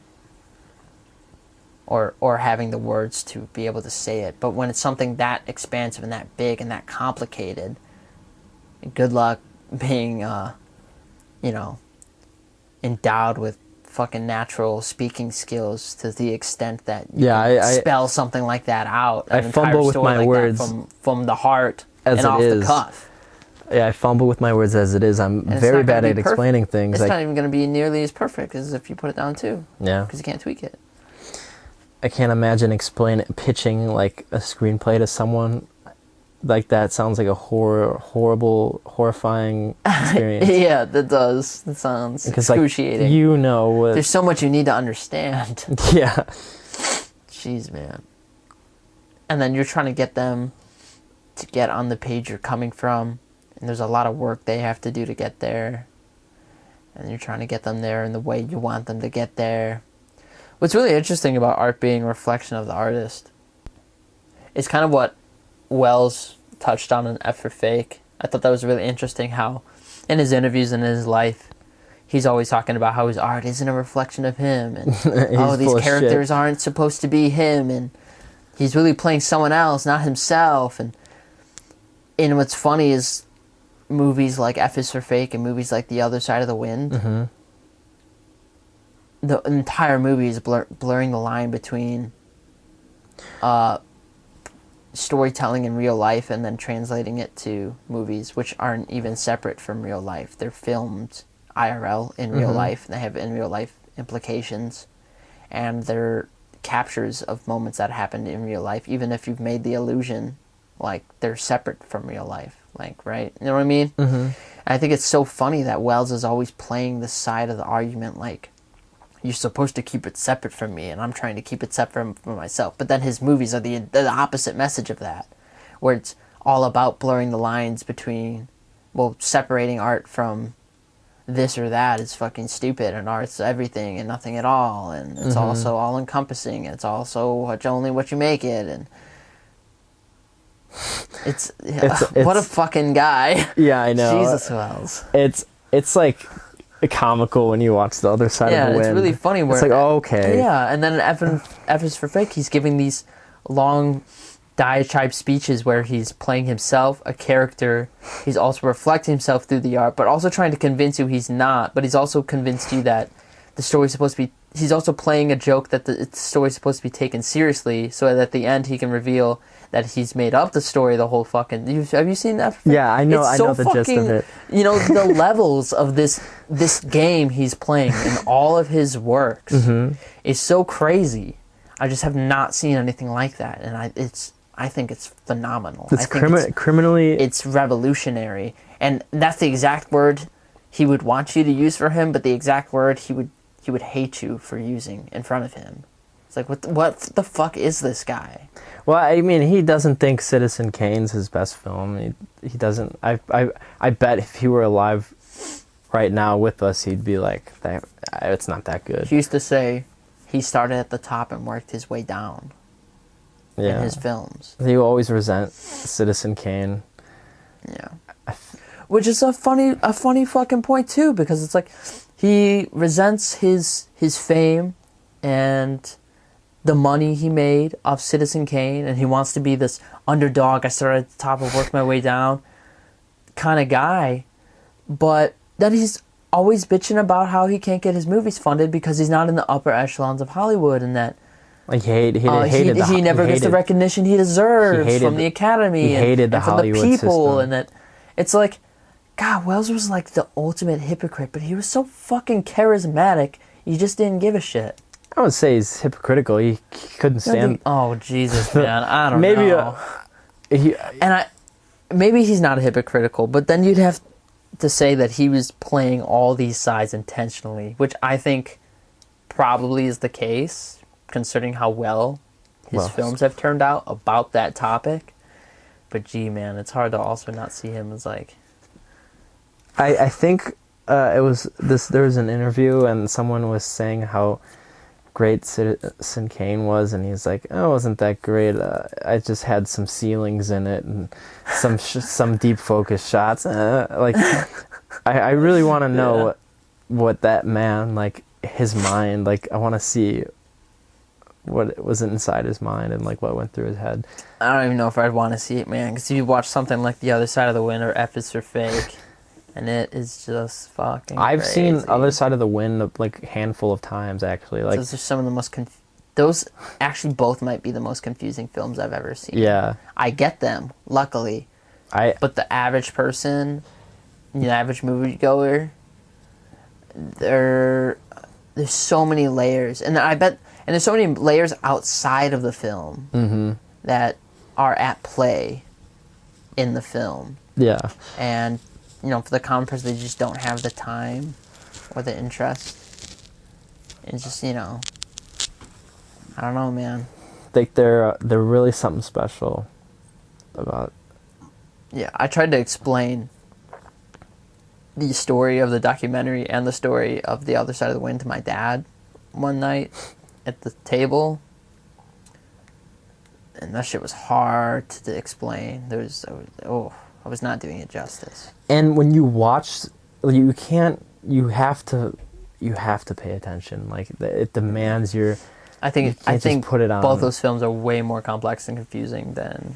Or having the words to be able to say it. But when it's something that expansive and that big and that complicated, good luck being, endowed with fucking natural speaking skills to the extent that you can spell something like that out. I fumble with my words from the heart as and off the cuff. Yeah, I fumble with my words as it is. I'm very bad at explaining things. It's not even going to be nearly as perfect as if you put it down too. Yeah. Because you can't tweak it. I can't imagine pitching like a screenplay to someone like that. Sounds like a horrible, horrifying experience. Yeah, that does. That sounds excruciating. Like, there's so much you need to understand. Yeah. Jeez, man. And then you're trying to get them to get on the page you're coming from, and there's a lot of work they have to do to get there. And you're trying to get them there in the way you want them to get there. What's really interesting about art being a reflection of the artist is kind of what Wells touched on in F for Fake. I thought that was really interesting how in his interviews and in his life he's always talking about how his art isn't a reflection of him, and these characters aren't supposed to be him, and he's really playing someone else, not himself. And what's funny is movies like F is for Fake and movies like The Other Side of the Wind, the entire movie is blurring the line between storytelling in real life and then translating it to movies, which aren't even separate from real life. They're filmed IRL in real life. They have in real life implications, and they're captures of moments that happened in real life, even if you've made the illusion like they're separate from real life. like, right? You know what I mean? Mm-hmm. I think it's so funny that Wells is always playing the side of the argument, like, you're supposed to keep it separate from me, and I'm trying to keep it separate from myself. But then his movies are the opposite message of that, where it's all about blurring the lines between, well, separating art from this or that is fucking stupid, and art's everything and nothing at all, and it's also all-encompassing, it's also only what you make it, and it's what a fucking guy. Yeah, I know. Jesus Wells. It's like comical when you watch The Other Side of the Wind. Yeah, it's really funny. Where it's like, oh, okay. Yeah, and then F is for Fake, he's giving these long diatribe speeches where he's playing himself, a character. He's also reflecting himself through the art, but also trying to convince you he's not. But he's also convinced you that the story's supposed to be... He's also playing a joke that the story's supposed to be taken seriously, so that at the end he can reveal that he's made up the story the whole fucking... Have you seen that? Yeah, I know. I know the gist of it. You know, the levels of this game he's playing in all of his works is so crazy. I just have not seen anything like that, and I think it's phenomenal. It's criminally... It's revolutionary, and that's the exact word he would want you to use for him, but the exact word he would hate you for using in front of him. It's like, what the fuck is this guy? Well, I mean, he doesn't think Citizen Kane's his best film. He doesn't... I bet if he were alive right now with us, he'd be like, it's not that good. He used to say he started at the top and worked his way down in his films. He will always resent Citizen Kane. Yeah. Which is a funny fucking point, too, because it's like he resents his fame and the money he made off Citizen Kane, and he wants to be this underdog, I started at the top and worked my way down kind of guy. But then he's always bitching about how he can't get his movies funded because he's not in the upper echelons of Hollywood, and that like he never gets the recognition he deserves from the Academy and from Hollywood the people, system. and that it's like, God, Wells was like the ultimate hypocrite, but he was so fucking charismatic, you just didn't give a shit. I would say he's hypocritical. He couldn't stand... Oh, Jesus, man. I don't know. Maybe he's not hypocritical, but then you'd have to say that he was playing all these sides intentionally, which I think probably is the case, considering how well his films have turned out about that topic. But gee, man, it's hard to also not see him as like... I think there was an interview and someone was saying how great Citizen Kane was, and he's like, oh, it wasn't that great. I just had some ceilings in it and some deep focus shots. I really want to know what that man, like his mind, like I want to see what was inside his mind and like what went through his head. I don't even know if I'd want to see it, man, because if you watch something like The Other Side of the Wind or F is for Fake, and it is just fucking I've crazy. seen Other Side of the Wind like a handful of times, actually. Like, those are some of the most... those actually both might be the most confusing films I've ever seen. Yeah. I get them, luckily. But the average person, the average moviegoer, there's so many layers. And there's so many layers outside of the film that are at play in the film. Yeah. And... you know, for the common person, they just don't have the time or the interest. It's just, you know, I don't know, man. I think they're really something special about... Yeah, I tried to explain the story of the documentary and the story of The Other Side of the Wind to my dad one night at the table. And that shit was hard to explain. I was not doing it justice. And when you watch, you have to pay attention. Like it demands your... I think put it on. Both those films are way more complex and confusing than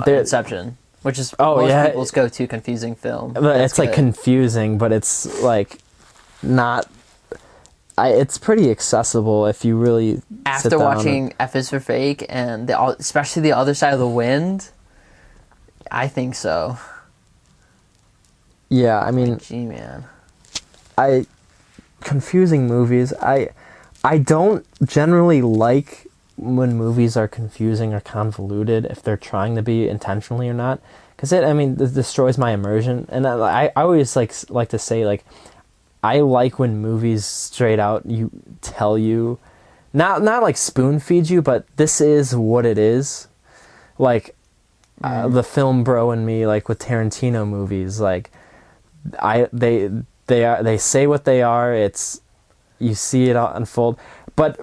Inception, which is most people's go-to confusing film. But it's like confusing, but it's like not... it's pretty accessible if you really after watching F is for Fake and especially The Other Side of the Wind. I think so. Yeah, I mean... gee, man. Confusing movies. I don't generally like when movies are confusing or convoluted, if they're trying to be intentionally or not, because it destroys my immersion. And I always like to say, like, I like when movies straight out tell you, not like spoon feed you, but this is what it is. Like the film bro in me, like with Tarantino movies, like they say what they are. It's, you see it unfold. But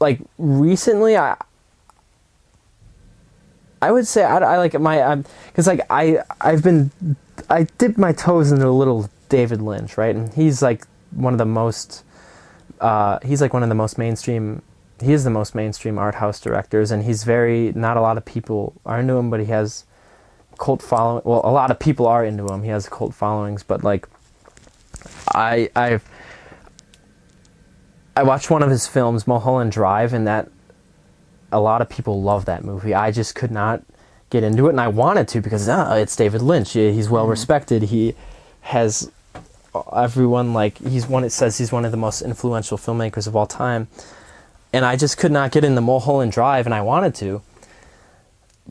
like recently, I would say I like because like I dipped my toes into a little David Lynch, right? And he's like one of the most mainstream. He is the most mainstream art house directors, and he's not a lot of people are into him, but he has cult following. Well, a lot of people are into him. He has cult followings, but like I watched one of his films, Mulholland Drive, and that a lot of people love that movie. I just could not get into it, and I wanted to because it's David Lynch. He's well respected. He has everyone like it says he's one of the most influential filmmakers of all time. And I just could not get into Mulholland Drive, and I wanted to.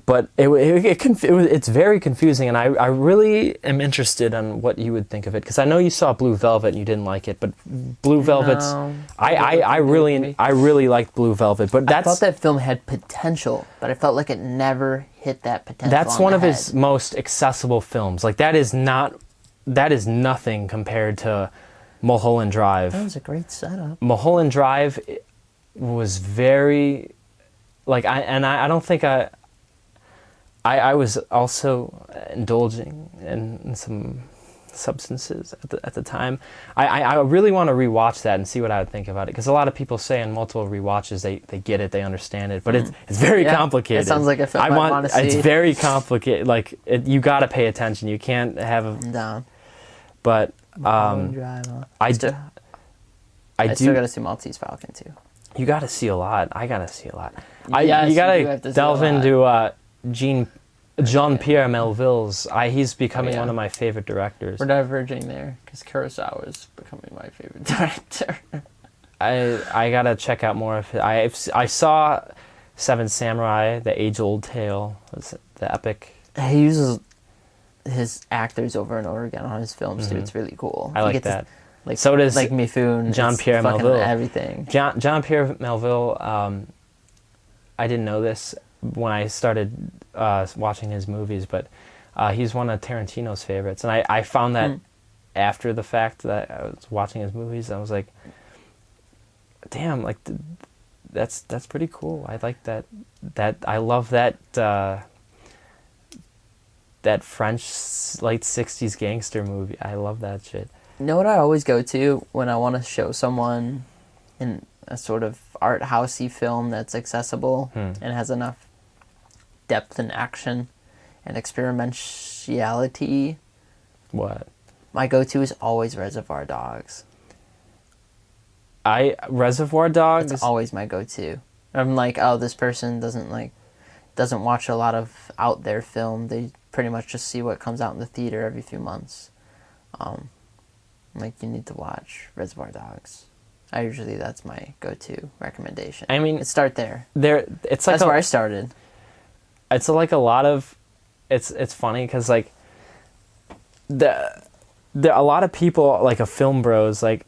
But it's very confusing, and I really am interested in what you would think of it, because I know you saw Blue Velvet and you didn't like it, but Blue Velvet's I really liked Blue Velvet, but I thought that film had potential, but I felt like it never hit that potential. That's one of his most accessible films. Like that is nothing compared to Mulholland Drive. That was a great setup. Mulholland Drive was very like I don't think I was also indulging in some substances at the time. I really want to rewatch that and see what I would think about it, because a lot of people say in multiple rewatches they get it, they understand it, but it's very complicated. It sounds like a film I want to see. It's very complicated. Like you got to pay attention. You can't have a no. But Drive, huh? I still got to see Maltese Falcon too. You got to see a lot. I got to see a lot. Yes, you got to delve into Jean-Pierre Melville's. He's becoming one of my favorite directors. We're diverging there, because Kurosawa is becoming my favorite director. I got to check out more of it. I saw Seven Samurai, the age-old tale, the epic. He uses his actors over and over again on his films, too. It's really cool. I like that. So does like Mifune, Jean-Pierre Melville. Everything. Jean-Pierre Melville. I didn't know this when I started watching his movies, but he's one of Tarantino's favorites, and I found that after the fact that I was watching his movies, I was like, damn, like that's pretty cool. I like that I love that French late 60s gangster movie. I love that shit. You know what I always go to when I want to show someone in a sort of art housey film that's accessible and has enough depth and action and experimentality? What? My go-to is always Reservoir Dogs. Reservoir Dogs? It's always my go-to. I'm like, oh, this person doesn't watch a lot of out there film. They pretty much just see what comes out in the theater every few months. Like, you need to watch Reservoir Dogs. That's my go-to recommendation. I mean, start there. It's like that's where I started. It's like a lot of, it's funny because like a lot of people, like a film bros, like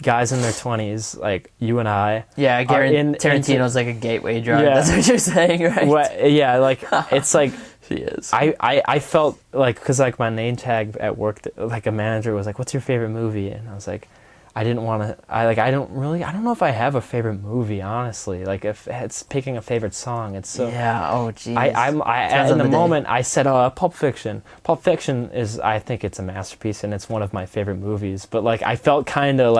guys in their 20s, like you and I. Yeah, I guarantee Tarantino's like a gateway drug. Yeah. That's what you're saying, right? Yeah, like it's like. She is. I felt like, because like my name tag at work, like a manager was like, "What's your favorite movie?" And I was like, I didn't want to. I don't know if I have a favorite movie, honestly. Like if it's picking a favorite song, it's so. Yeah. Oh, geez. In the moment I said, Pulp Fiction. Pulp Fiction is, I think it's a masterpiece and it's one of my favorite movies. But like I felt kind of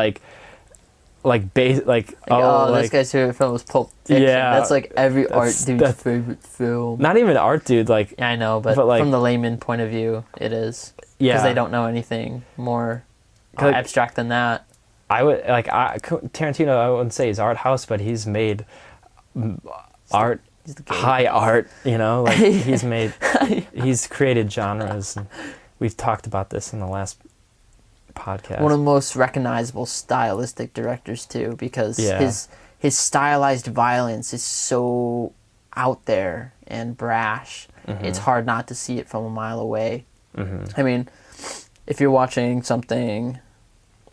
this guy's favorite film was Pulp Fiction. Yeah, that's like every art dude's favorite film. Not even art dude, like. Yeah, I know, but like, from the layman point of view, it is. Yeah, because they don't know anything more abstract than that. Tarantino, I wouldn't say he's art house, but he's made art, high art. You know, like he's created genres, and we've talked about this in the last podcast. One of the most recognizable stylistic directors too, because his stylized violence is so out there and brash, it's hard not to see it from a mile away. Mm-hmm. I mean, if you're watching something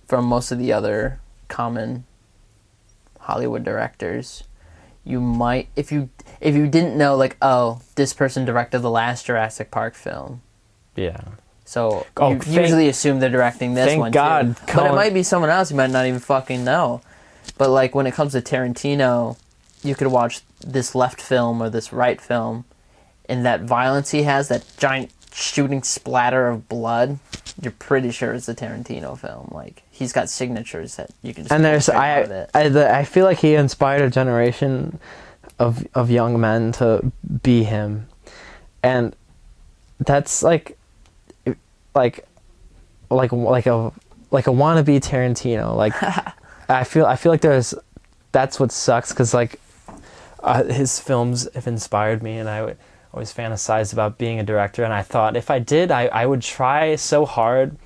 from most of the other common Hollywood directors, you might, if you didn't know, like, oh, this person directed the last Jurassic Park film. Yeah. So you usually assume they're directing this one, God, too. But it might be someone else you might not even fucking know. But, like, when it comes to Tarantino, you could watch this left film or this right film, and that violence he has, that giant shooting splatter of blood, you're pretty sure it's a Tarantino film. Like, he's got signatures that you can just... And I feel like he inspired a generation of young men to be him. And that's like a wannabe Tarantino. Like, I feel like that's what sucks, because like his films have inspired me, and I always fantasized about being a director, and I thought if I did, I would try so hard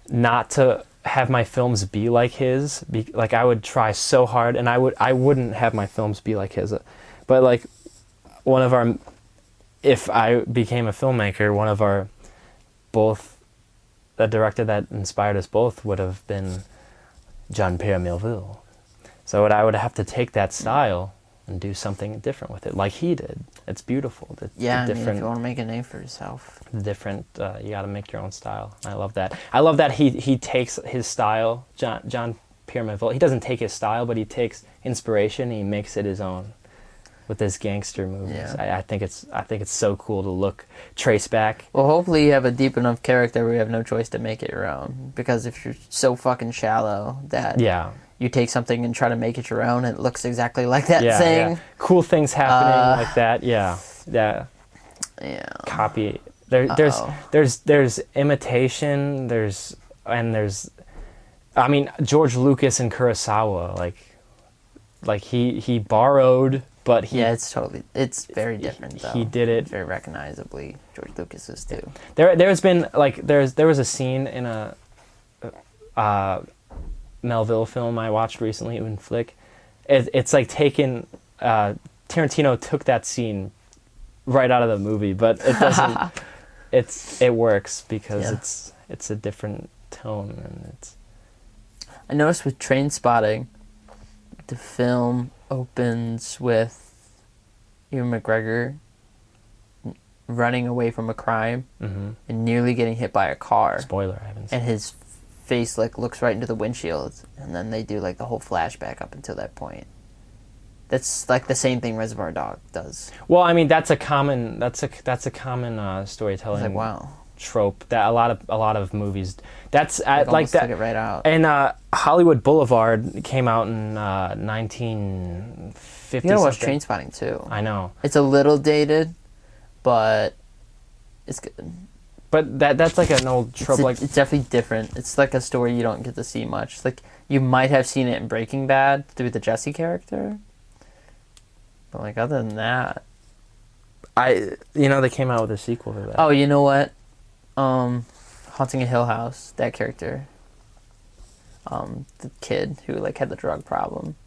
not to have my films be like his. Like, I would try so hard, and I wouldn't have my films be like his. But like, if I became a filmmaker, the director that inspired us both would have been Jean-Pierre Melville. So I would have to take that style and do something different with it, like he did. It's beautiful. I mean, if you want to make a name for yourself. You got to make your own style. I love that. I love that he takes his style, Jean-Pierre Melville. He doesn't take his style, but he takes inspiration and he makes it his own with his gangster movies. Yeah. I think it's so cool to trace back. Well, hopefully you have a deep enough character where you have no choice to make it your own. Because if you're so fucking shallow that you take something and try to make it your own, and it looks exactly like that thing. Yeah. Cool things happening like that. Yeah. Copy. There's imitation. There's I mean, George Lucas and Kurosawa. Like he borrowed. But it's very different, though. He did it very recognizably. George Lucas's too. There's been there was a scene in a Melville film I watched recently in Flick. It's like taken. Tarantino took that scene right out of the movie, but it doesn't. it works because it's a different tone, and it's. I noticed with Trainspotting, the film opens with Ewan McGregor running away from a crime and nearly getting hit by a car. Spoiler, I haven't seen. And his face looks right into the windshield, and then they do the whole flashback up until that point. That's like the same thing Reservoir Dog does. Well, I mean, that's a common storytelling trope that a lot of movies. That's like that. Took it right out. And Hollywood Boulevard came out in 1950. You gotta watch Trainspotting too. I know. It's a little dated, but it's good. But that's like an old trope. It's definitely different. It's like a story you don't get to see much. Like, you might have seen it in Breaking Bad through the Jesse character, but other than that, they came out with a sequel to that. Oh, you know what? Haunting a Hill House, that character, the kid who had the drug problem.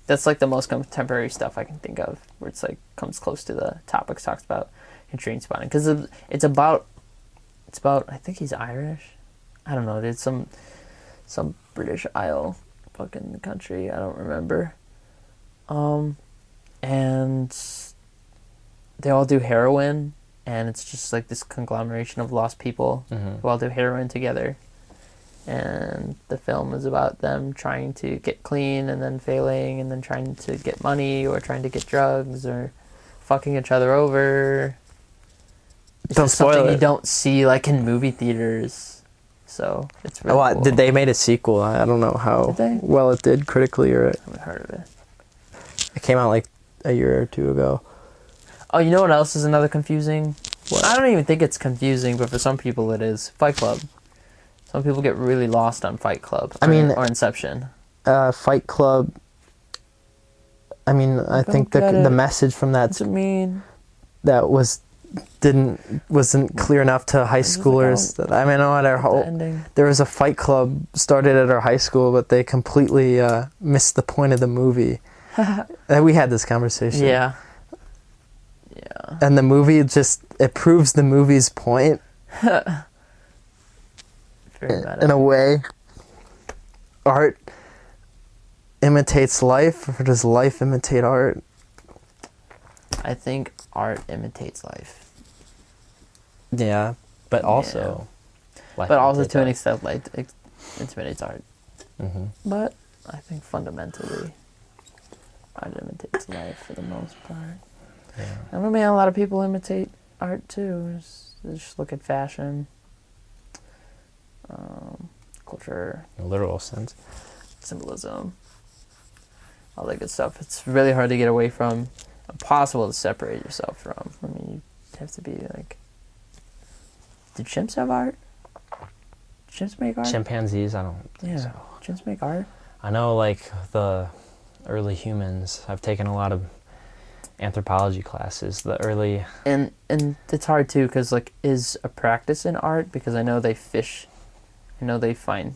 That's the most contemporary stuff I can think of, where it's comes close to the topics talked about in Trainspotting, because it's about I think he's Irish. I don't know. There's some British Isle fucking country. I don't remember. And they all do heroin. And it's just this conglomeration of lost people who all do heroin together. And the film is about them trying to get clean and then failing and then trying to get money or trying to get drugs or fucking each other over. It's don't just spoil something it. You don't see in movie theaters. So it's really cool. Did they made a sequel? I don't know how well it did critically or... I haven't heard of it. It came out a year or two ago. Oh, you know what else is another confusing? What? I don't even think it's confusing, but for some people it is. Fight Club. Some people get really lost on Fight Club. Or Inception. Fight Club. I mean, I think the message from that that wasn't clear enough to high schoolers. There was a Fight Club started at our high school, but they completely missed the point of the movie. We had this conversation. Yeah. Yeah. And the movie it proves the movie's point. Very meta. In a way. Art imitates life, or does life imitate art? I think art imitates life. Yeah, but also... But also to an extent, like, it imitates art. Mm-hmm. But I think fundamentally, art imitates life for the most part. Yeah. I mean, a lot of people imitate art too. Just look at fashion, culture, In a literal sense. symbolism, all that good stuff. It's really hard to get away from, impossible to separate yourself from. I mean, you have to be like, do chimps have art? Chimps make art? Chimpanzees, I don't think so. Chimps make art? I know, like, the early humans. I've taken a lot of anthropology classes. The early... And it's hard, too, because, like, is a practice in art? Because I know they fish. I know they find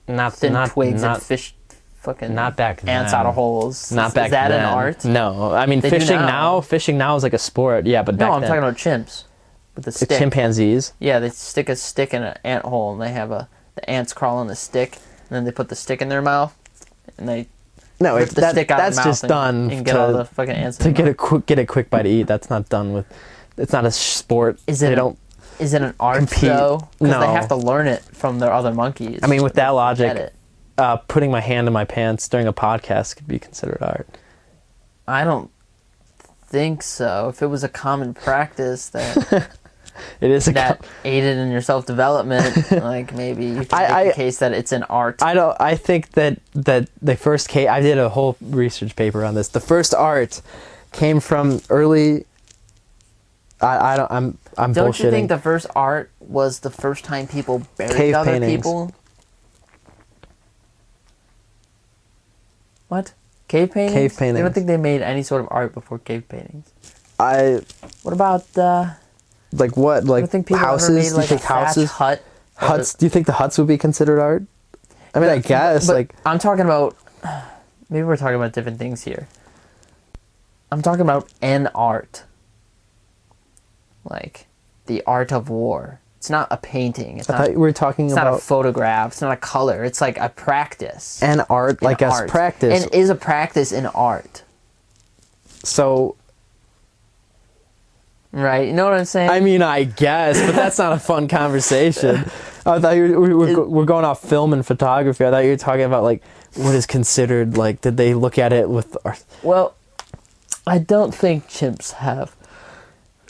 thin twigs and fish fucking not back then. ants out of holes. Not back then. Is that an art? No. I mean, They fishing do now. Fishing now is like a sport. Yeah, but back No, I'm then... talking about chimps. With the stick. Chimpanzees? Yeah, they stick a stick in an ant hole, and they have the ants crawl on the stick, and then they put the stick in their mouth, and they rip the stick out of the mouth just done and get all the fucking ants in to the mouth. get a quick bite to eat. That's not done with... It's not a sport. Is it an art, compete. though? Because No. they have to learn it from their other monkeys. I mean, with that Get logic, it. putting my hand in my pants during a podcast could be considered art. I don't think so. If it was a common practice that It is that aided in your self-development, like maybe you can make the case that it's an art. I think that the first case... I did a whole research paper on this. The first art came from early... I'm Don't bullshitting. you think the first art was the first time people buried Cave other paintings. people? What? Cave paintings? Cave paintings. I don't think they made any sort of art before cave paintings. What about like what? Like I don't think people houses? ever made Do you like think a thatch houses? hut? Huts? Do you think the huts would be considered art? I mean, I guess But like I'm talking about. Maybe we're talking about different things here. I'm talking about an art. Like the art of war. It's not a painting. It's I thought we were talking It's not a about photograph. It's not a color. It's like a practice. an art, like An as art. practice. And is a practice in art. So Right? You know what I'm saying? I mean, I guess, but that's not a fun conversation. I thought we're going off film and photography. I thought you were talking about like what is considered like. Did they look at it with? Well, I don't think chimps have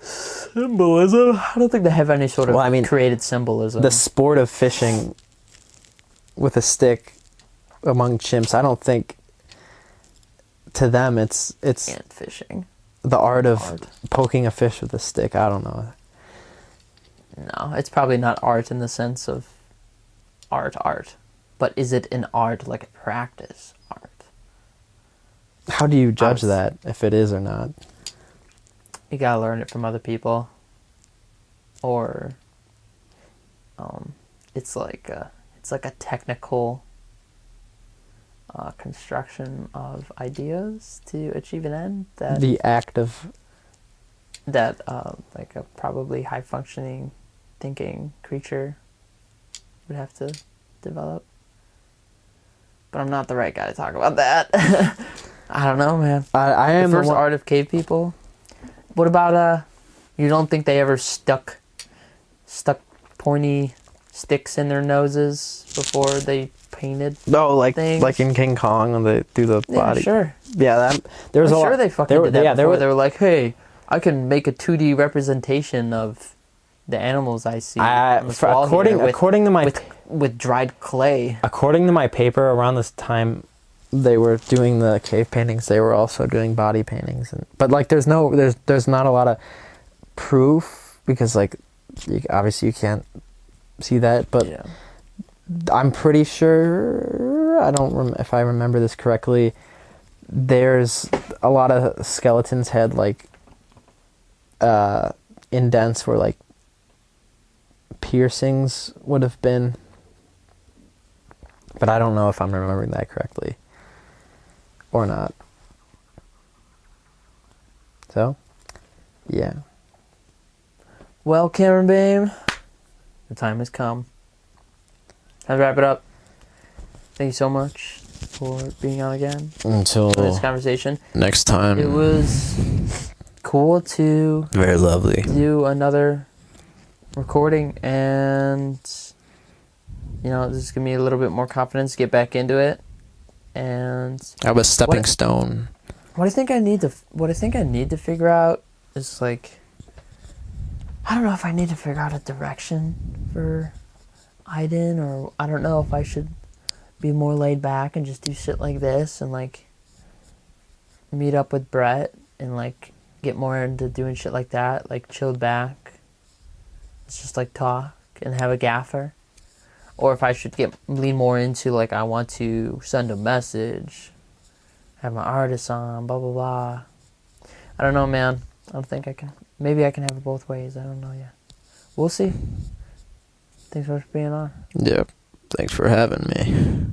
symbolism. I don't think they have any sort of created symbolism. The sport of fishing with a stick among chimps, I don't think to them it's and fishing. the art of poking a fish with a stick. I don't know. No, it's probably not art in the sense of art. But is it an art like a practice art? How do you judge that, if it is or not? You gotta learn it from other people. Or it's like a technical construction of ideas to achieve an end that The act of like a probably high functioning thinking creature would have to develop. But I'm not the right guy to talk about that. I don't know, man. I am the first art of cave people. What about you don't think they ever stuck pointy sticks in their noses before they painted? No, like things? like in King Kong when they do the body. Yeah, sure. Yeah, there was I'm a sure lot. they fucking did that before. They were like, hey, I can make a 2D representation of the animals I see on this wall according to my with dried clay. According to my paper, around this time they were doing the cave paintings. They were also doing body paintings, but like there's not a lot of proof because like obviously you can't see that. But Yeah. I'm pretty sure if I remember this correctly. There's a lot of skeletons had like indents where like piercings would have been, but I don't know if I'm remembering that correctly or not. So Yeah. Well, Cameron Behm, the time has come. Time to wrap it up. Thank you so much for being on again. Until for this conversation. Next time. It was cool to very lovely do another recording, and this is giving me a little bit more confidence to get back into it. And I was stepping stone. What I think I need to figure out is like, I don't know if I need to figure out a direction for IDEN, or I don't know if I should be more laid back and just do shit like this and like meet up with Brett and like get more into doing shit like that, like chilled back. It's just like talk and have a gaffer. Or if I should lean more into like I want to send a message, have my artist on, blah blah blah. I don't know, man. I don't think I can. Maybe I can have it both ways. I don't know yet. We'll see. Thanks for being on. Yep. Thanks for having me.